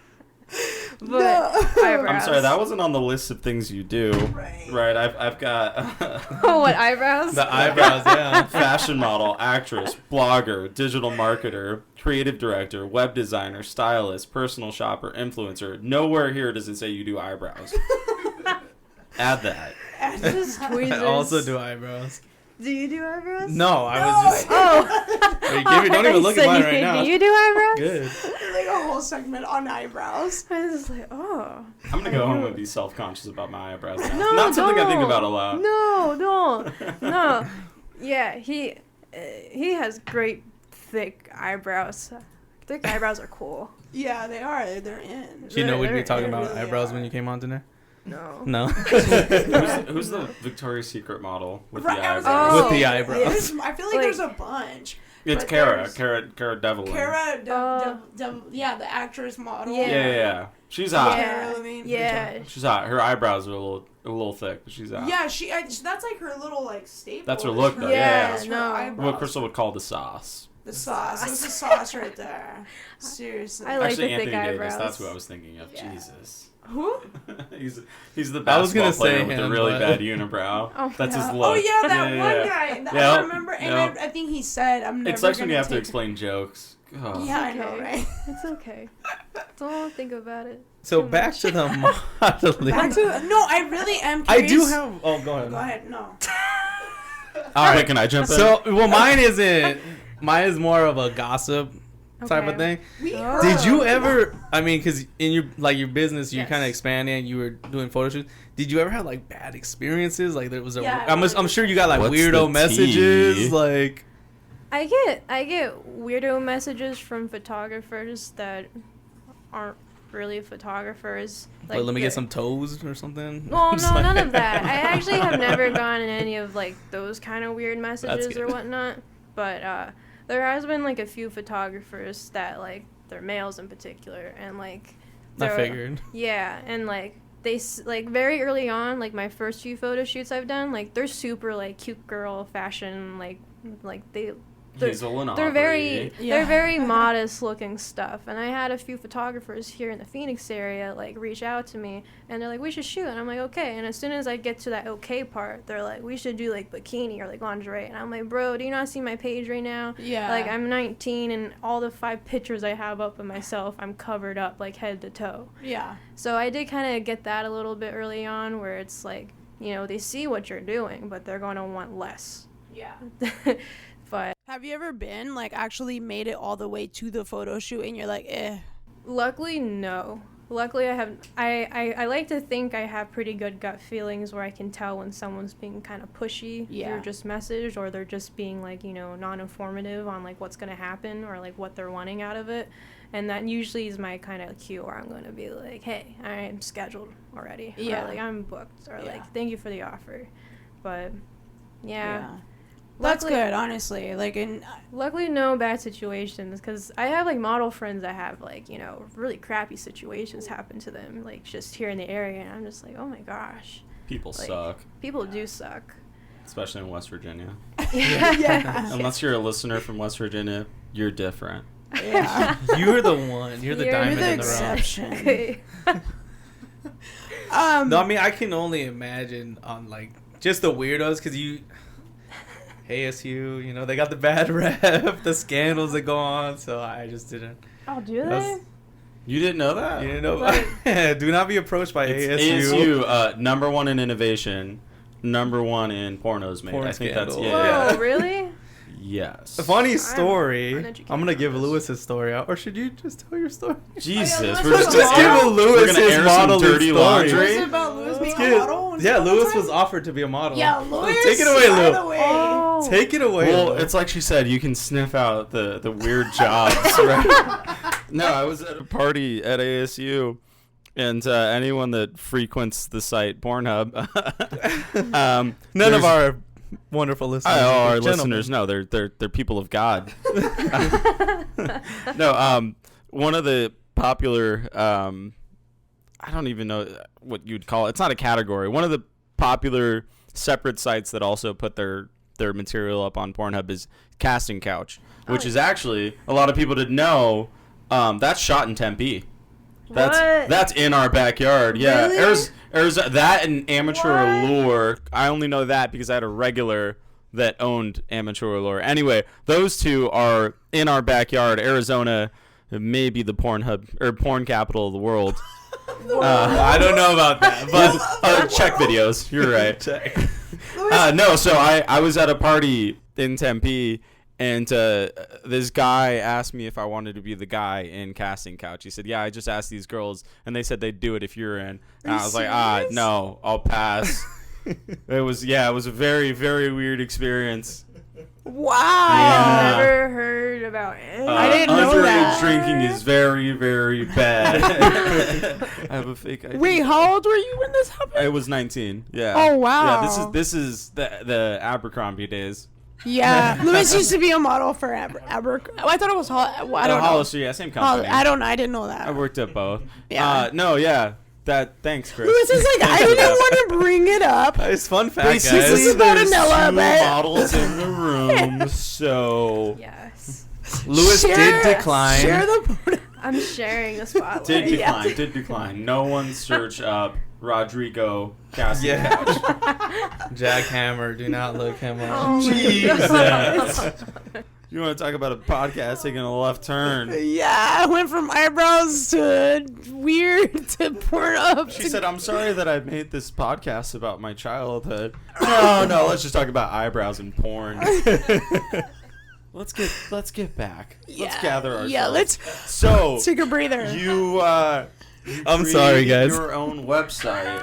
But No. eyebrows. I'm sorry, that wasn't on the list of things you do. Right, I've got Oh, what, eyebrows? The eyebrows, yeah. fashion model, actress, blogger, digital marketer, creative director, web designer, stylist, personal shopper, influencer. Nowhere here does it say you do eyebrows. Add that. Just tweezers. I also do eyebrows. Do you do eyebrows? No, I was just. Oh. Are you kidding me? Don't even look at mine right now. Do you do eyebrows? Good. Like a whole segment on eyebrows. I was just like, oh. I'm gonna go home and be self-conscious about my eyebrows now. No, Not something I think don't. about a lot. No, don't. No. Yeah, he has great thick eyebrows. Thick eyebrows are cool. Yeah, they are. They're in. Do you know we'd be They're- talking they about really eyebrows are. when you came on today? No. No. Who's the Victoria's Secret model with Right, the I was eyebrows? gonna With the say, eyebrows. I feel like Like- there's a bunch. It's but Cara there's- Devlin. Yeah, the actress model. Yeah. She's hot. Cara Delevingne. Yeah. She's hot. Her eyebrows are a little thick, but she's hot. Yeah, that's like her little like staple. That's her look, though. Yeah, That's her no. eyebrows. What Crystal would call the sauce. The sauce. That's the sauce right there. Seriously. I like Actually, the thick Anthony Davis. eyebrows. That's who I was thinking of. Yeah. Jesus. Who? he's the I was basketball gonna player say with the him, really but- bad unibrow. Oh, That's his yeah. look. Oh yeah, that one yeah. guy. Yeah. I remember, and Yeah. I think he said, "I'm never." It sucks when gonna you have to take- explain jokes. Oh. Yeah, I know, Okay. right? It's okay. Don't think about it. So too back much. to the modeling. Back to no, I really am. I Curious. do have. Oh, go ahead. Go ahead. No. All right. Wait, can I jump in? So, well, mine isn't. Mine is more of a gossip type of Okay. thing. We Oh. Did you ever? I mean, because in your business, you Yes. kind of expanded and you were doing photo shoots. Did you ever have like bad experiences? Like there was a. Yeah, I'm sure you got like What's weirdo the messages. tea? Like I get weirdo messages from photographers that aren't really photographers. let me they're- get some toes or something. Well, Just no, like- none of that. I actually have never gotten any of like those kind of weird messages or good. whatnot. But there has been like a few photographers that like they're males in particular, and like I they're- figured. Yeah, and like like very early on, like my first few photo shoots I've done, like they're super like cute girl fashion, like Hazel and they're Aubrey. very Yeah. they're very modest looking stuff. And I had a few photographers here in the Phoenix area like reach out to me, and they're like, we should shoot, and I'm like, okay. And as soon as I get to that okay part, they're like, we should do like bikini or like lingerie, and I'm like, bro, do you not see my page right now? Yeah. Like I'm 19 and all the 5 pictures I have up of myself, I'm covered up like head to toe. Yeah. So I did kind of get that a little bit early on, where it's like, you know, they see what you're doing, but they're going to want less. Yeah. But Have you ever been like actually made it all the way to the photo shoot and you're like, eh? luckily, no. Luckily, I like to think I have pretty good gut feelings where I can tell when someone's being kind of pushy through just message, or they're just being like, you know, non-informative on like what's going to happen or like what they're wanting out of it. And that usually is my kind of cue where I'm going to be like, hey, I'm scheduled already. Or like, I'm booked. Or like, thank you for the offer. But yeah. That's good, honestly. Like, luckily, no bad situations, because I have like model friends that have like, you know, really crappy situations happen to them, like just here in the area, and I'm just like, oh my gosh, People like, suck, people do suck, especially in West Virginia. yeah. Unless you're a listener from West Virginia, you're different. Yeah. You're the one. You're the diamond the in the rough. exception. Okay. No, I mean, I can only imagine on like just the weirdos, because ASU, you know, they got the bad rep, the scandals that go on, so I just didn't. Oh, do they? You didn't know that? You didn't know? Do not be approached by ASU. ASU, number one in innovation, number one in pornos made. Porn I think scandal. Whoa, really? Yes. A funny story. uneducated I'm gonna give on this. Lewis's story out, or should you just tell your story? Jesus, Lewis we're was just a gonna model? air, Lewis we're gonna his air model some dirty story. laundry. Was it about Lewis being Let's a model? Yeah, Lewis was offered to be a model. Yeah, Lewis. Take it away, by Lou. the way. Oh. Take it away. Well, Lou. it's like she said, you can sniff out the weird jobs, right? No, I was at a party at ASU, and anyone that frequents the site Pornhub, None of our wonderful listeners. our Gentlemen. listeners, no, they're people of God. No, one of the popular, I don't even know what you'd call it. It's not a category. One of the popular separate sites that also put their material up on Pornhub is Casting Couch, which is actually, a lot of people didn't know, that's shot in Tempe. That's in our backyard. Yeah, Really? Arizona, that and Amateur Allure. I only know that because I had a regular that owned Amateur Allure. Anyway, those two are in our backyard. Arizona may be the Pornhub or porn capital of the world. I don't know about that, but Check videos. You're right. check. No, so I was at a party in Tempe, and this guy asked me if I wanted to be the guy in Casting Couch. He said, yeah, I just asked these girls, and they said they'd do it if you're in. And I was like, no, I'll pass. It was a very, very weird experience. Wow. Yeah. Never heard about it. I didn't know underage that. drinking is very, very bad. I have a fake ID. Wait, how old were you when this happened? I was 19. Yeah. Oh, wow. Yeah, this is the Abercrombie days. Yeah, Lewis used to be a model for Abercrombie. I thought it was I don't know. Hollister, yeah, same company. I didn't know that. I worked at both. Yeah. No, yeah. Thanks, Chris. Lewis is like, I didn't want to bring it up. It's fun fact, Basically, guys. about there's Anela, two but- models in the room, so Yes. Lewis did decline. Share the photo. I'm sharing the spotlight. did decline. No one search up Rodrigo Casting Yeah. Couch. Jackhammer, do not look him up. Oh my Jesus. God. You want to talk about a podcast taking a left turn? Yeah, I went from eyebrows to weird to porn up. She said, I'm sorry that I made this podcast about my childhood. No, let's just talk about eyebrows and porn. Let's get back. Let's gather ourselves. Yeah, let's take a breather. You I'm sorry, created guys. your own website.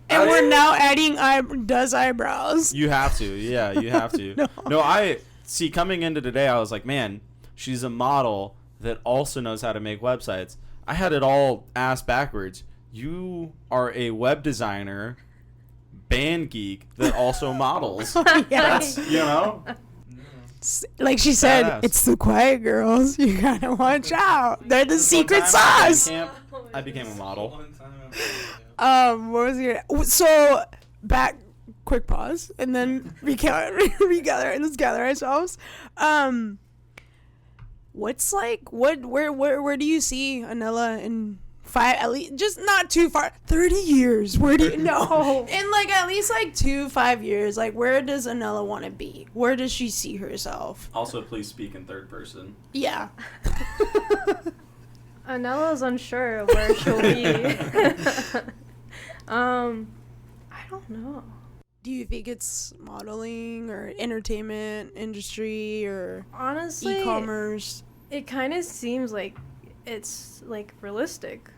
And we're now adding eyebrows. You have to. Yeah, you have to. No, I see, coming into today, I was like, man, she's a model that also knows how to make websites. I had it all ass backwards. You are a web designer, band geek that also models. Yeah. That's, you know? Like she said, Badass. it's the quiet girls. You gotta watch out. They're the secret sauce. I became a model. What was it? So back, quick pause, and then regather and let's gather ourselves. What's like where do you see Anela in 5, at least, just not too far, 30 years? Where do you know? In like at least like 5 years, like where does Anela want to be? Where does she see herself? Also, please speak in third person. Yeah. Anela's unsure of where she'll be. I don't know. Do you think it's modeling or entertainment industry or Honestly, e-commerce? it kind of seems like it's like realistic.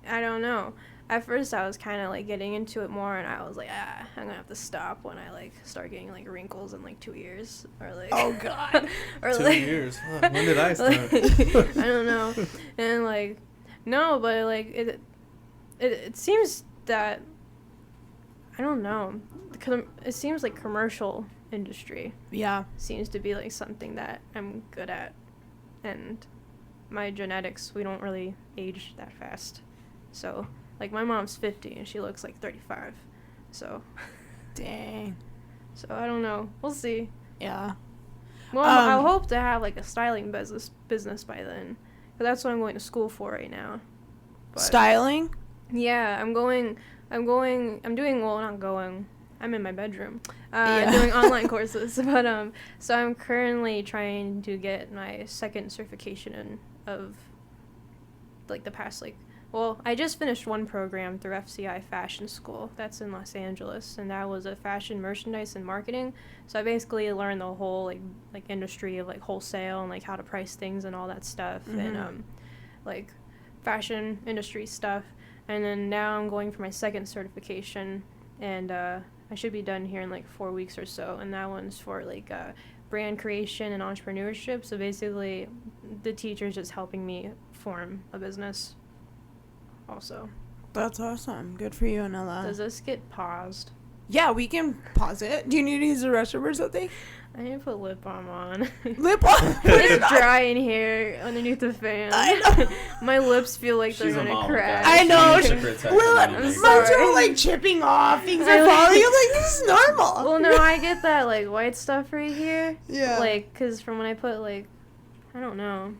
I don't know. At first I was kind of like getting into it more, and I was like, I'm gonna have to stop when I like start getting like wrinkles in like 2 years, or like Oh God. or 2 like years. When did I start? I don't know. And like no, but like it seems that I don't know. It seems like commercial industry Yeah. seems to be like something that I'm good at, and my genetics, we don't really age that fast. So like my mom's 50 and she looks like 35. So Dang. so I don't know. We'll see. Yeah. Well, I hope to have like a styling business by then, because that's what I'm going to school for right now. But Styling? yeah, I'm doing, well, not going, I'm in my bedroom, Yeah. doing online courses, but, so I'm currently trying to get my second certification of, like, the past, like, well, I just finished one program through FCI Fashion School, that's in Los Angeles, and that was a fashion merchandise and marketing, so I basically learned the whole, like industry of, like, wholesale and, like, how to price things and all that stuff, and, like, fashion industry stuff. And then now I'm going for my second certification, and I should be done here in like 4 weeks or so, and that one's for like brand creation and entrepreneurship. So basically the teacher's just helping me form a business also. That's awesome. Good for you, Anela. Does this get paused? Yeah, we can pause it. Do you need to use the restroom or something? I need to put lip balm on. Lip balm? It's dry in here underneath the fan. I know. My lips feel like She's they're a gonna mom, crack. guys. I know. She needs to protect Well, the I'm money mine's maker. sorry. are like chipping off. Things are falling. I'm like, this is normal. Well, no, I get that like white stuff right here. Yeah. Like, cause from when I put like, I don't know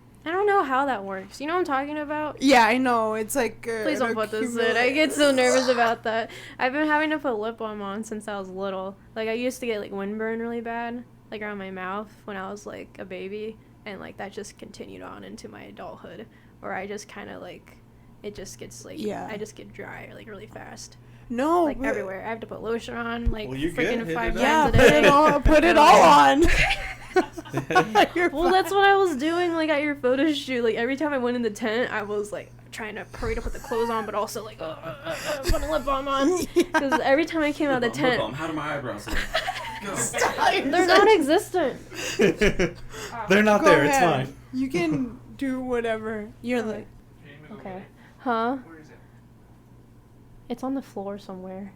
how that works. You know what I'm talking about? Yeah, I know. It's like. Please don't put this in. I get so nervous about that. I've been having to put lip balm on since I was little. Like, I used to get like windburn really bad, like around my mouth when I was like a baby, and like that just continued on into my adulthood, where I just kind of like, it just gets like, Yeah. I just get dry like really fast, No. like but- everywhere. I have to put lotion on like Well, you're freaking good. Hit 5 it Yeah, times a put day. it all, put it all on. You're Well, fine. that's what I was doing, like, at your photo shoot. Like, every time I went in the tent, I was, like, trying to hurry to put the clothes on, but also, like, put a lip balm on. Because every time I came out of the Lip balm. tent, How do my eyebrows look? Go. they're non-existent. They're not Go there. ahead. It's fine. You can do whatever. You're like. Okay. Huh? It's on the floor somewhere.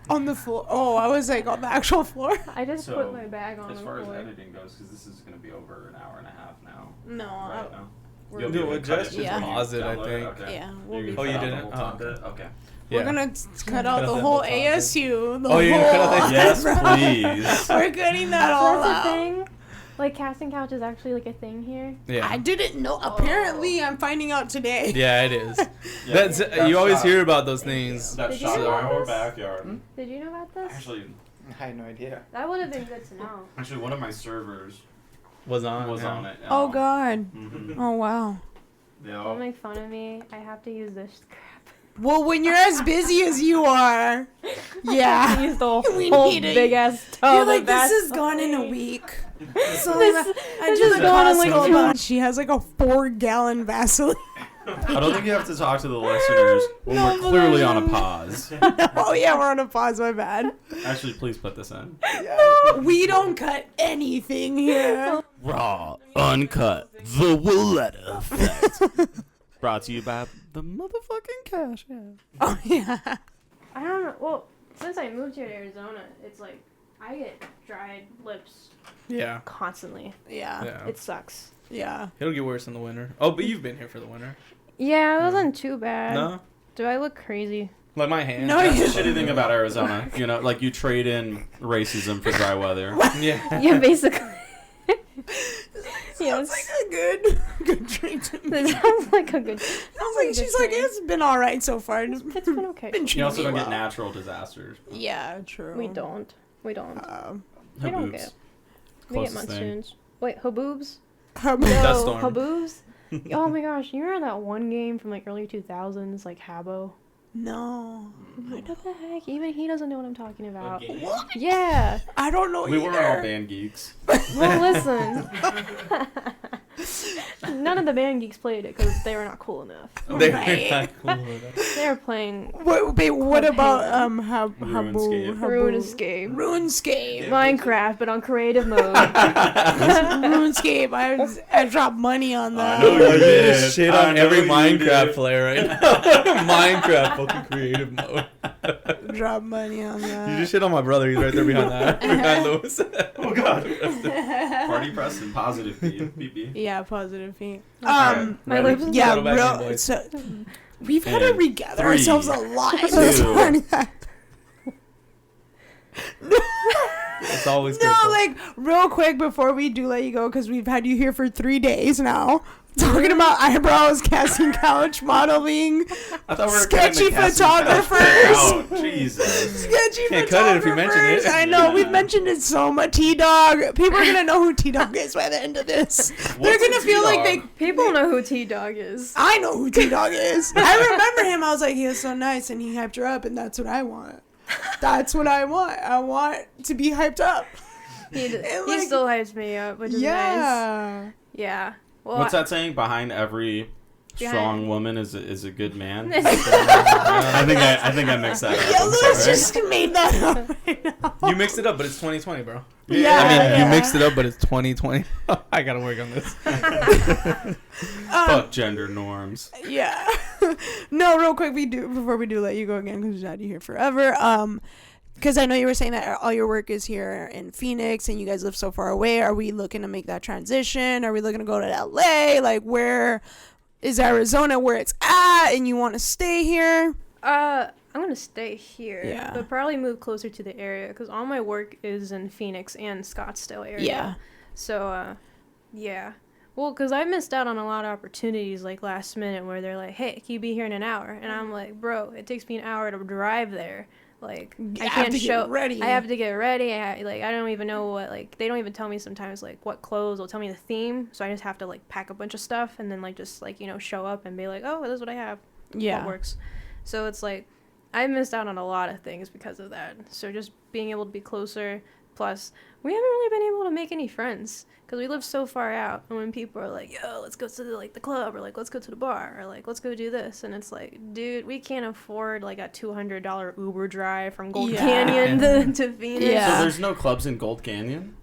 On the floor. Oh, I was like on the actual floor. I just So, put my bag on as the far as floor. editing goes, because this is going to be over an hour and a half now. No. Right now. we're- You'll be able to cut just it Yeah. when you pause it, I download think. Okay. Yeah, we'll You be can Oh, you cut out the didn't? whole Oh, top okay. bit? Okay. We're Yeah. gonna cut out the that whole whole topic. ASU. The Oh, you're gonna cut out whole. the- Yes, please. We're cutting that So all that's a out. thing? Like, casting couch is actually, like, a thing here? Yeah. I didn't know. Apparently, I'm finding out today. Yeah, it is. Yeah. That's That you always shot- hear about those things. That Did you shot know in about our this? backyard. Did you know about this? Actually, I had no idea. That would have been good to know. one of my servers Was on. was yeah. on it. Oh God. Mm-hmm. Oh wow. Don't make fun of me. I have to use this crap. Well, when you're as busy as you are, yeah. Use the We whole need it. big ass tub. You're like, of this is Vaseline. gone in a week. So This- I this just is gone in, like, Costco 2 bunch. She has like a 4-gallon Vaseline. I don't think you have to talk to the listeners when No, we're but clearly I on a am. pause. Oh yeah, we're on a pause. My bad. Actually, please put this in. We don't cut anything here. Raw, uncut, the Willetta effect. Brought to you by the motherfucking cash. Yeah. Oh yeah. I don't know. Well, since I moved here to Arizona, it's like I get dried lips Yeah. constantly. Yeah. Yeah. It sucks. Yeah. It'll get worse in the winter. Oh, but you've been here for the winter. Yeah, it wasn't too bad. No? Do I look crazy? Like my hand. No, That's you- the shitty thing about Arizona. You know, like you trade in racism for dry weather. Yeah. Yeah, basically. Sounds Yes. like a good drink to me. That sounds like a good. Sounds like she's like, it's been all right so far. It's been okay. Been You also treating don't me get well. natural disasters. Yeah, true. We don't. We don't. We We don't Haboobs. get. We get Closest thing. monsoons. Wait, haboobs? Dust Yo, storm. haboobs? Oh my gosh, you remember that one game from like early 2000s, like Habbo? No. What the heck? Even he doesn't know what I'm talking about. game? Yeah. I don't know We were either. all band geeks. Well, listen. None of the band geeks played it because they were not cool enough. They're Right. not cool enough. They were playing What about RuneScape. RuneScape. Minecraft, but on creative mode. RuneScape. I dropped money on that. know you did. Shit I on know every you Minecraft did. player right now. Minecraft fucking creative mode. Drop money on that. You just shit on my brother. He's right there behind that. Behind Lewis. Oh god. Party Preston, positive BB. Yeah, positive feet. Alright, My ready? lips. Yeah, Settle back in, real. boys. So we've had to And regather 3, ourselves a lot. 2. It's always No, good. like real quick before we do let you go, because we've had you here for 3 days now, talking about eyebrows, casting couch, modeling, I thought we were sketchy cutting the casting photographers. couch out. Jesus. Sketchy Can't cut it if you mention it. photographers. I know Yeah. we've mentioned it so much. T-Dog. People are gonna know who T-Dog is by the end of this. They're What's gonna a feel like T-Dog? People know who T-Dog is. I know who T-Dog is. I remember him. I was like, he was so nice, and he hyped her up, and that's what I want. That's what I want. I want to be hyped up. He like- still hypes me up, which is nice. Yeah. Yeah. Well, What's that saying? Behind every strong Behind- woman is a good man. I think I mixed that up. Yeah, I'm Lewis sorry. just made that up right now. You mixed it up, but it's 2020, bro. Yeah. I mean, you yeah. mixed it up, but it's 2020. I gotta work on this. Fuck gender norms. Yeah. No, real quick, before we do let you go again, because we've had you here forever. Because I know you were saying that all your work is here in Phoenix, and you guys live so far away. Are we looking to make that transition? Are we looking to go to LA? Like, where is Arizona where it's at, and you want to stay here? I'm gonna stay here. Yeah. But probably move closer to the area because all my work is in Phoenix and Scottsdale area. Yeah. So, yeah. Well, because I missed out on a lot of opportunities like last minute where they're like, "Hey, can you be here in an hour?" And I'm like, "Bro, it takes me an hour to drive there. Like, I have can't to show. get ready. I have to get ready. I don't even know what, like, they don't even tell me sometimes like what clothes. They'll tell me the theme, so I just have to like pack a bunch of stuff and then like just like show up and be like, "Oh, this is what I have." Yeah. What works. So it's like I missed out on a lot of things because of that. So just being able to be closer. Plus, we haven't really been able to make any friends because we live so far out. And when people are like, "Yo, let's go to the club," or like, "Let's go to the bar," or like, "Let's go do this," and it's like, dude, we can't afford like a $200 Uber drive from Gold Canyon to Phoenix. Yeah. So there's no clubs in Gold Canyon?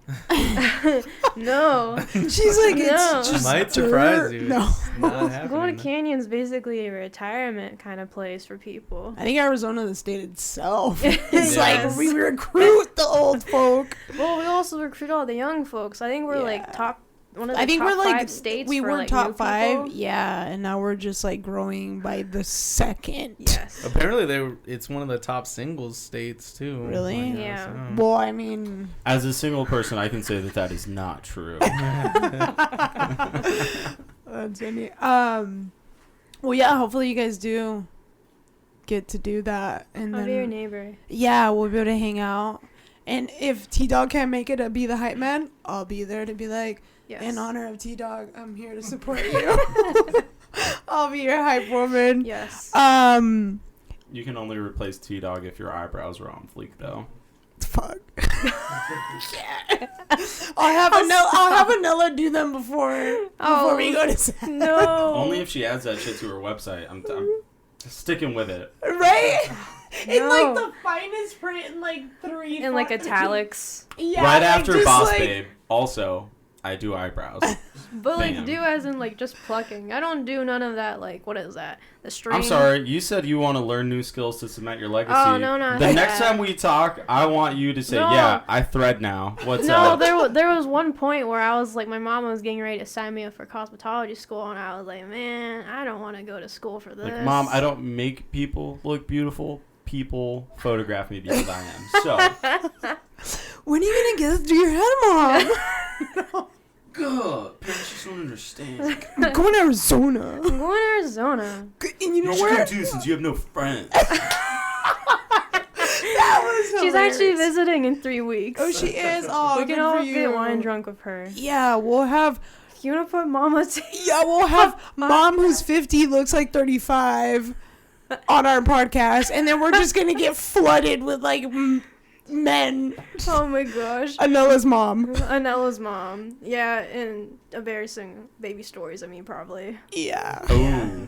No. She's like, No. it's just Might surprise dirt. you. No. It's not happening. Gold Canyon's basically a retirement kind of place for people. I think Arizona, the state itself, is Yes. like we recruit the old folk. Well, we also recruit all the young folks. I think we're like Yeah. one of the I think top we're like 5 states. we for, were like, top new 5, people. yeah, and now we're just like growing by the second. Yes. Apparently, it's one of the top singles states too. Really? Yeah. Well, I mean, As a single person, I can say that is not true. that's funny. Well, yeah. Hopefully, you guys do get to do that, and I'll then be your neighbor. yeah, we'll be able to hang out. And if T-Dog can't make it to be the hype man, I'll be there to be like, Yes. in honor of T-Dog, I'm here to support you. I'll be your hype woman. Yes. You can only replace T-Dog if your eyebrows are on fleek, though. Fuck. I'll have Anela do them before we go to set. No. Only if she adds that shit to her website. I'm sticking with it. Right? In like No. the finest print in like 3 In like font- italics. Yeah, Right like, after just, Boss like, Babe. Also, I do eyebrows. But like Bam. do as in like just plucking. I don't do none of that like what is that? The string. I'm sorry. You said you want to learn new skills to cement your legacy. Oh, no, not The that. next time we talk, I want you to say, No. "Yeah, I thread now." What's No, up? there was one point where I was like, my mom was getting ready to sign me up for cosmetology school, and I was like, man, I don't want to go to school for this. Like, Mom, I don't make people look beautiful. People photograph me because I am. So, When are you gonna get through your head, Mom? good. Parents just don't understand. I'm going to Arizona. I'm going to Arizona. And you know You where? should do since you have no friends. That was She's actually hilarious. visiting in 3 weeks. Oh, she is. Oh, we good can all for you. get wine drunk with her. Yeah, we'll have. You wanna put Mama We'll have Mom who's 50 looks like 35 on our podcast, and then we're just gonna get flooded with like men. Oh my gosh. Anela's mom. Anela's mom. Yeah, and embarrassing baby stories, I mean, probably. Yeah. Oh.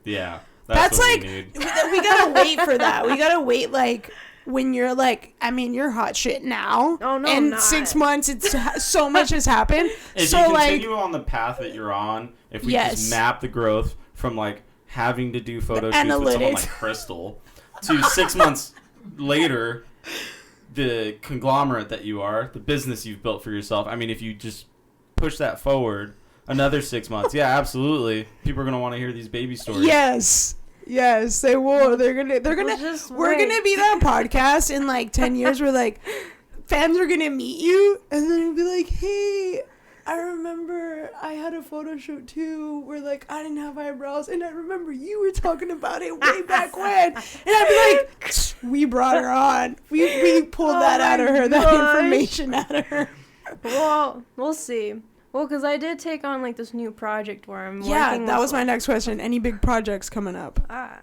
Yeah. That's what like, we need. we gotta wait for that. We gotta wait, like, when you're like, I mean, you're hot shit now. Oh, no, in I'm not. 6 months, it's so much has happened. If so you like, continue on the path that you're on, if we Yes. just map the growth from like having to do photo shoots with someone analytics. like Crystal to 6 months later, the conglomerate that you are, the business you've built for yourself. I mean, if you just push that forward another 6 months, yeah, absolutely, people are gonna want to hear these baby stories. Yes, they will. We're gonna be that podcast in like 10 years where like fans are gonna meet you and then it'll be like, hey, I remember I had a photo shoot too where like I didn't have eyebrows and I remember you were talking about it way back when, and I'd be like, we brought her on, we pulled that out of her, that information out of her. Well, we'll see. Well, because I did take on, like, this new project where I'm working Yeah, that with, was my next question. Any big projects coming up? Ah.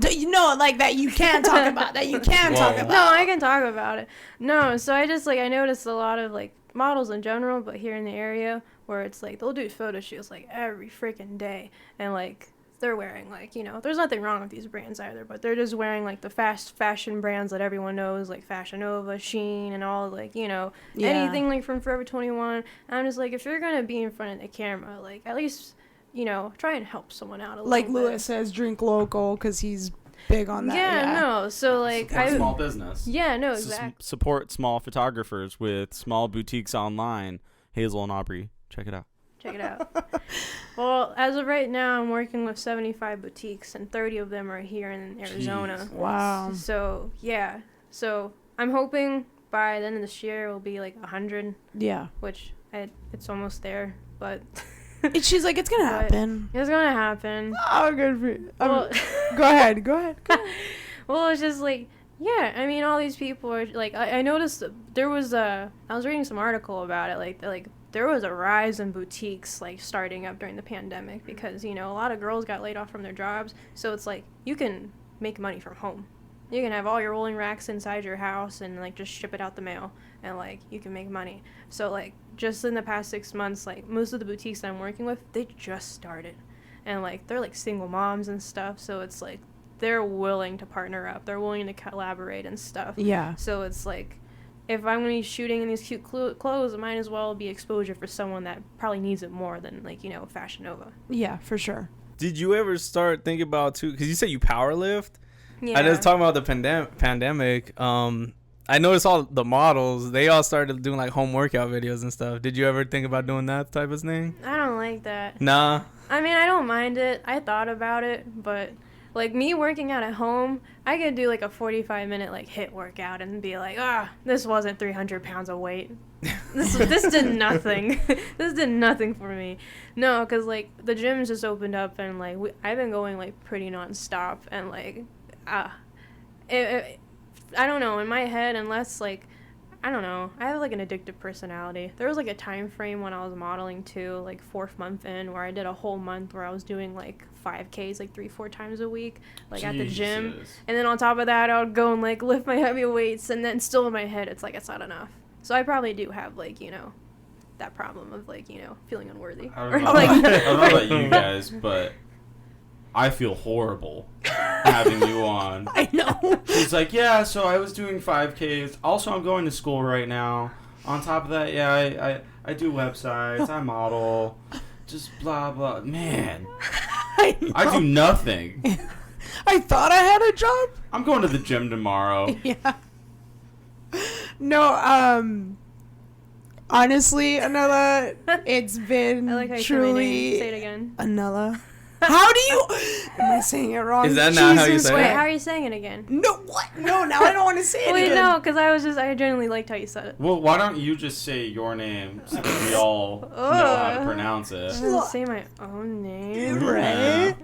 You know, like, that you can talk about, that you can Whoa. talk about. No, I can talk about it. No, so I just, like, I noticed a lot of, like, models in general, but here in the area where it's, like, they'll do photo shoots, like, every freaking day. And, like, they're wearing, like, you know, there's nothing wrong with these brands either, but they're just wearing, like, the fast fashion brands that everyone knows, like Fashion Nova, Shein, and all, like, you know, anything, like, from Forever 21. I'm just like, if you're going to be in front of the camera, like, at least, you know, try and help someone out a little Like bit. Lewis says, drink local because he's big on that. Yeah, no, so, like, Support small business. Yeah, no, S- exactly. Support small photographers with small boutiques online. Hazel and Aubrey, check it out. Check it out. Well, as of right now, I'm working with 75 boutiques, and 30 of them are here in Arizona. Jeez. Wow. So, yeah. So, I'm hoping by the end of this year, it'll be like 100, Yeah. which it's almost there, but She's like, it's going to But- happen. it's going to happen. Oh, good for you. Well, Go ahead. well, it's just like, yeah, I mean, all these people are, like, I noticed there was I was reading some article about it, like, there was a rise in boutiques, like, starting up during the pandemic because, you know, a lot of girls got laid off from their jobs. So it's like, you can make money from home. You can have all your rolling racks inside your house and, like, just ship it out the mail. And, like, you can make money. So, like, just in the past 6 months, like, most of the boutiques that I'm working with, they just started. And, like, they're, like, single moms and stuff. So it's, like, they're willing to partner up. They're willing to collaborate and stuff. Yeah. So it's, like, if I'm going to be shooting in these cute clothes, it might as well be exposure for someone that probably needs it more than, like, you know, Fashion Nova. Yeah, for sure. Did you ever start thinking about, too, because you said you power lift? Yeah. I just talking about the pandemic. I noticed all the models, they all started doing, like, home workout videos and stuff. Did you ever think about doing that type of thing? I don't like that. Nah. I mean, I don't mind it. I thought about it, but, like, me working out at home, I could do, like, a 45-minute, like, HIIT workout and be like, this wasn't 300 pounds of weight. This did nothing. This did nothing for me. No, because, like, the gyms just opened up and, like, I've been going, like, pretty nonstop and, like, I don't know, in my head, unless, like, I don't know, I have, like, an addictive personality. There was, like, a time frame when I was modeling, too, like, 4th month in, where I did a whole month where I was doing, like, 5Ks, like, 3-4 times a week, like, at the gym. Jesus. And then on top of that, I would go and, like, lift my heavy weights, and then still in my head, it's like, it's not enough. So I probably do have, like, you know, that problem of, like, you know, feeling unworthy. I Or, don't know, like, I don't know about you guys, but I feel horrible having you on. I know. She's like, yeah, so I was doing 5Ks. Also, I'm going to school right now. On top of that, yeah, I do websites. I model. Just blah, blah. Man, I do nothing. I thought I had a job. I'm going to the gym tomorrow. Yeah. No, honestly, Anela, it's been I like how you say my name. truly Say it again. Anela. How do you? Am I saying it wrong? Is that not how you say Wait, it? how are you saying it again? No, what? No, now I don't want to say it Wait, again. no, because I genuinely liked how you said it. Well, why don't you just say your name so that we all know how to pronounce I it? was gonna say my own name. Right?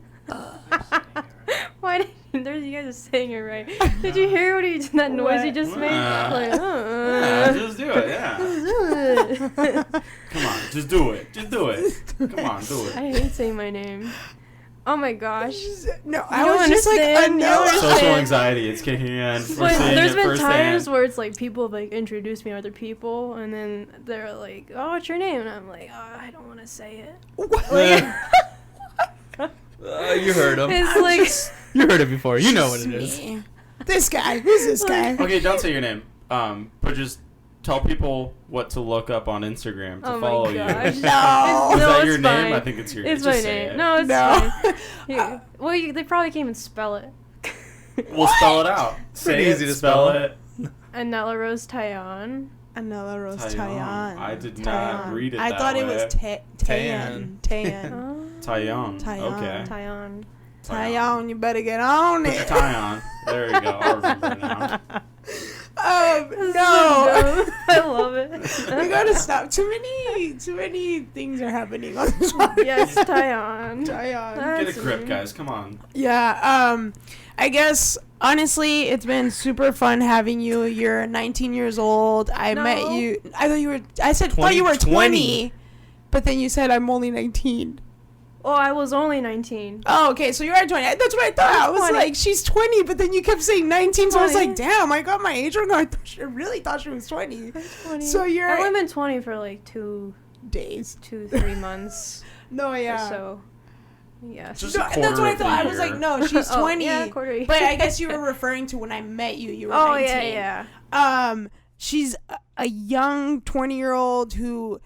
Why did you guys are saying it right? Did you hear what that noise you just made? Like, Yeah, just do it, yeah. Come on, just do it. Just do it. Come on, do it. I hate saying my name. Oh my gosh. No, I I don't was just like, understand. You don't Anela. Social anxiety, it's kicking in. We're But seeing there's it been firsthand. times where it's like people like introduce me to other people, and then they're like, "Oh, what's your name?" And I'm like, "Oh, I don't want to say it." What? You heard him. It's like You heard it before. You know what it is. Me. This guy. Who's this guy? Okay, don't say your name. But just tell people what to look up on Instagram to oh follow my you. gosh. No. Is No, that it's your name? fine. I think it's your It's just my say name. it. No, it's No. fine. Well, they probably can't even spell it. We'll spell it out. Say Pretty it, easy to spell spell. it. AnelaRoseTayan. AnelaRoseTayan. I did not Tayan. read it I that thought it way. was Tayan. Tayan. Oh. Tayan. Tayan. Okay. Tayan. Tayan, you better get on Put your it. tie on. There you go. I remember it now. No. I love it. We gotta stop. Too many things are happening on this podcast. Yes, Tayan. Tayan. Get a That's grip, me. guys. Come on. Yeah, I guess honestly it's been super fun having you. You're 19 years old. I No. met you. I thought you were thought you were 20, but then you said I'm only 19. Oh, I was only 19. Oh, okay, so you are 20. That's what I thought. I was 20. like, she's 20, but then you kept saying 19, so I was 20. like, damn, I got my age wrong. I really thought she was 20. 20. So you're I've only been 20 for like 3 days. months. No, yeah. So, yes. Just No, a quarter that's what I of the thought. I was year. like, no, she's 20. Oh, yeah, quarter. But I guess you were referring to when I met you. You were Oh, 19. yeah. She's a young 20-year-old who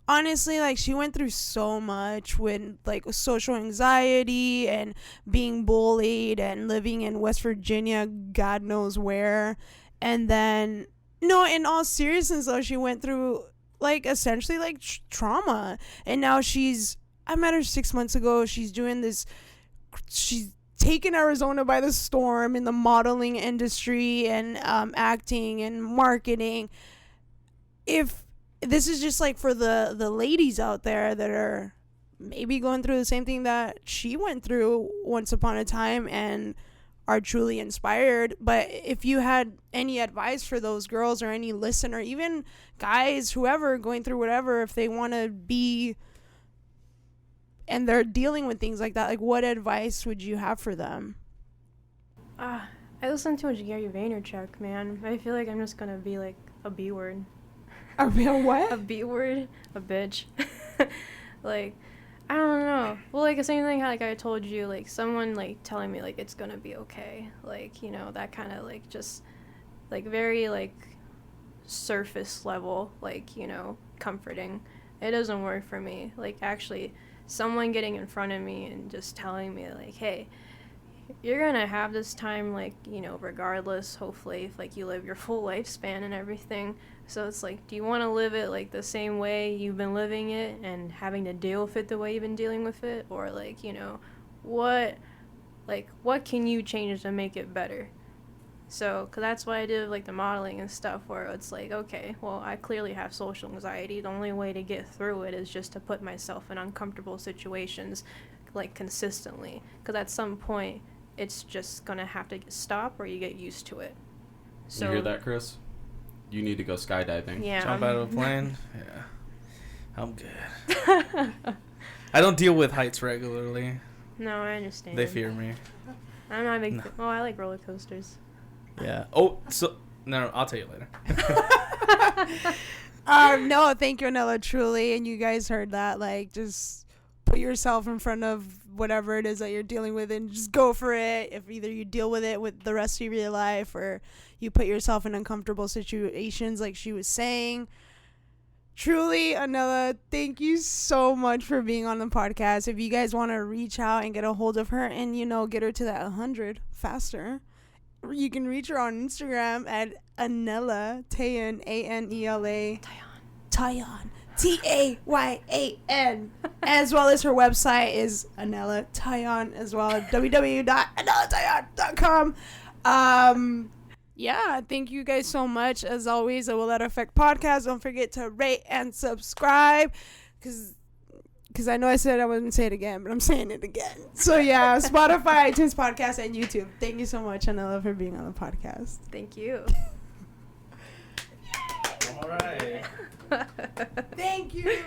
honestly, like, she went through so much with like social anxiety and being bullied and living in West Virginia, God knows where. And then, no, in all seriousness though, she went through like essentially like trauma. And now I met her 6 months ago. She's doing this, she's taken Arizona by the storm in the modeling industry and acting and marketing. If this is just like for the ladies out there that are maybe going through the same thing that she went through once upon a time and are truly inspired. But if you had any advice for those girls or any listener, even guys, whoever going through whatever, if they want to be and they're dealing with things like that, like what advice would you have for them? I listen to too much Gary Vaynerchuk, man. I feel like I'm just gonna be like a B word. A real what? A B word? A bitch. Like, I don't know. Well, like, the same thing, like I told you, like, someone, like, telling me, like, it's gonna be okay. Like, you know, that kind of, like, just, like, very, like, surface level, like, you know, comforting. It doesn't work for me. Like, actually, someone getting in front of me and just telling me, like, hey, you're gonna have this time, like, you know, regardless, hopefully, if, like, you live your full lifespan and everything. So it's like, do you want to live it, like, the same way you've been living it and having to deal with it the way you've been dealing with it? Or, like, you know, what can you change to make it better? So, because that's what I did with, like, the modeling and stuff, where it's like, okay, well, I clearly have social anxiety. The only way to get through it is just to put myself in uncomfortable situations, like, consistently. Because at some point, it's just going to have to stop or you get used to it. So, You hear that, Chris? You need to go skydiving. yeah. Jump out of a plane? Yeah. I'm good. I don't deal with heights regularly. No, I understand. They fear me. I'm not a big. No. Oh, I like roller coasters. Yeah. Oh, so no, I'll tell you later. No, thank you, Anela, truly. And you guys heard that. Like, just put yourself in front of whatever it is that you're dealing with and just go for it. If either you deal with it with the rest of your life or you put yourself in uncomfortable situations, like she was saying. Truly, Anela, thank you so much for being on the podcast. If you guys want to reach out and get a hold of her and, you know, get her to that 100 faster, you can reach her on Instagram at Anela Tayan, Anela Tayan, Tayan, as well as her website is Anela Tayan as well at www.AnelaTayan.com. Yeah, thank you guys so much. As always, the Willetta Effect Podcast. Don't forget to rate and subscribe because I know I said I wouldn't say it again, but I'm saying it again. So yeah, Spotify, iTunes Podcast, and YouTube. Thank you so much, Anela, for being on the podcast. Thank you. All right. Thank you.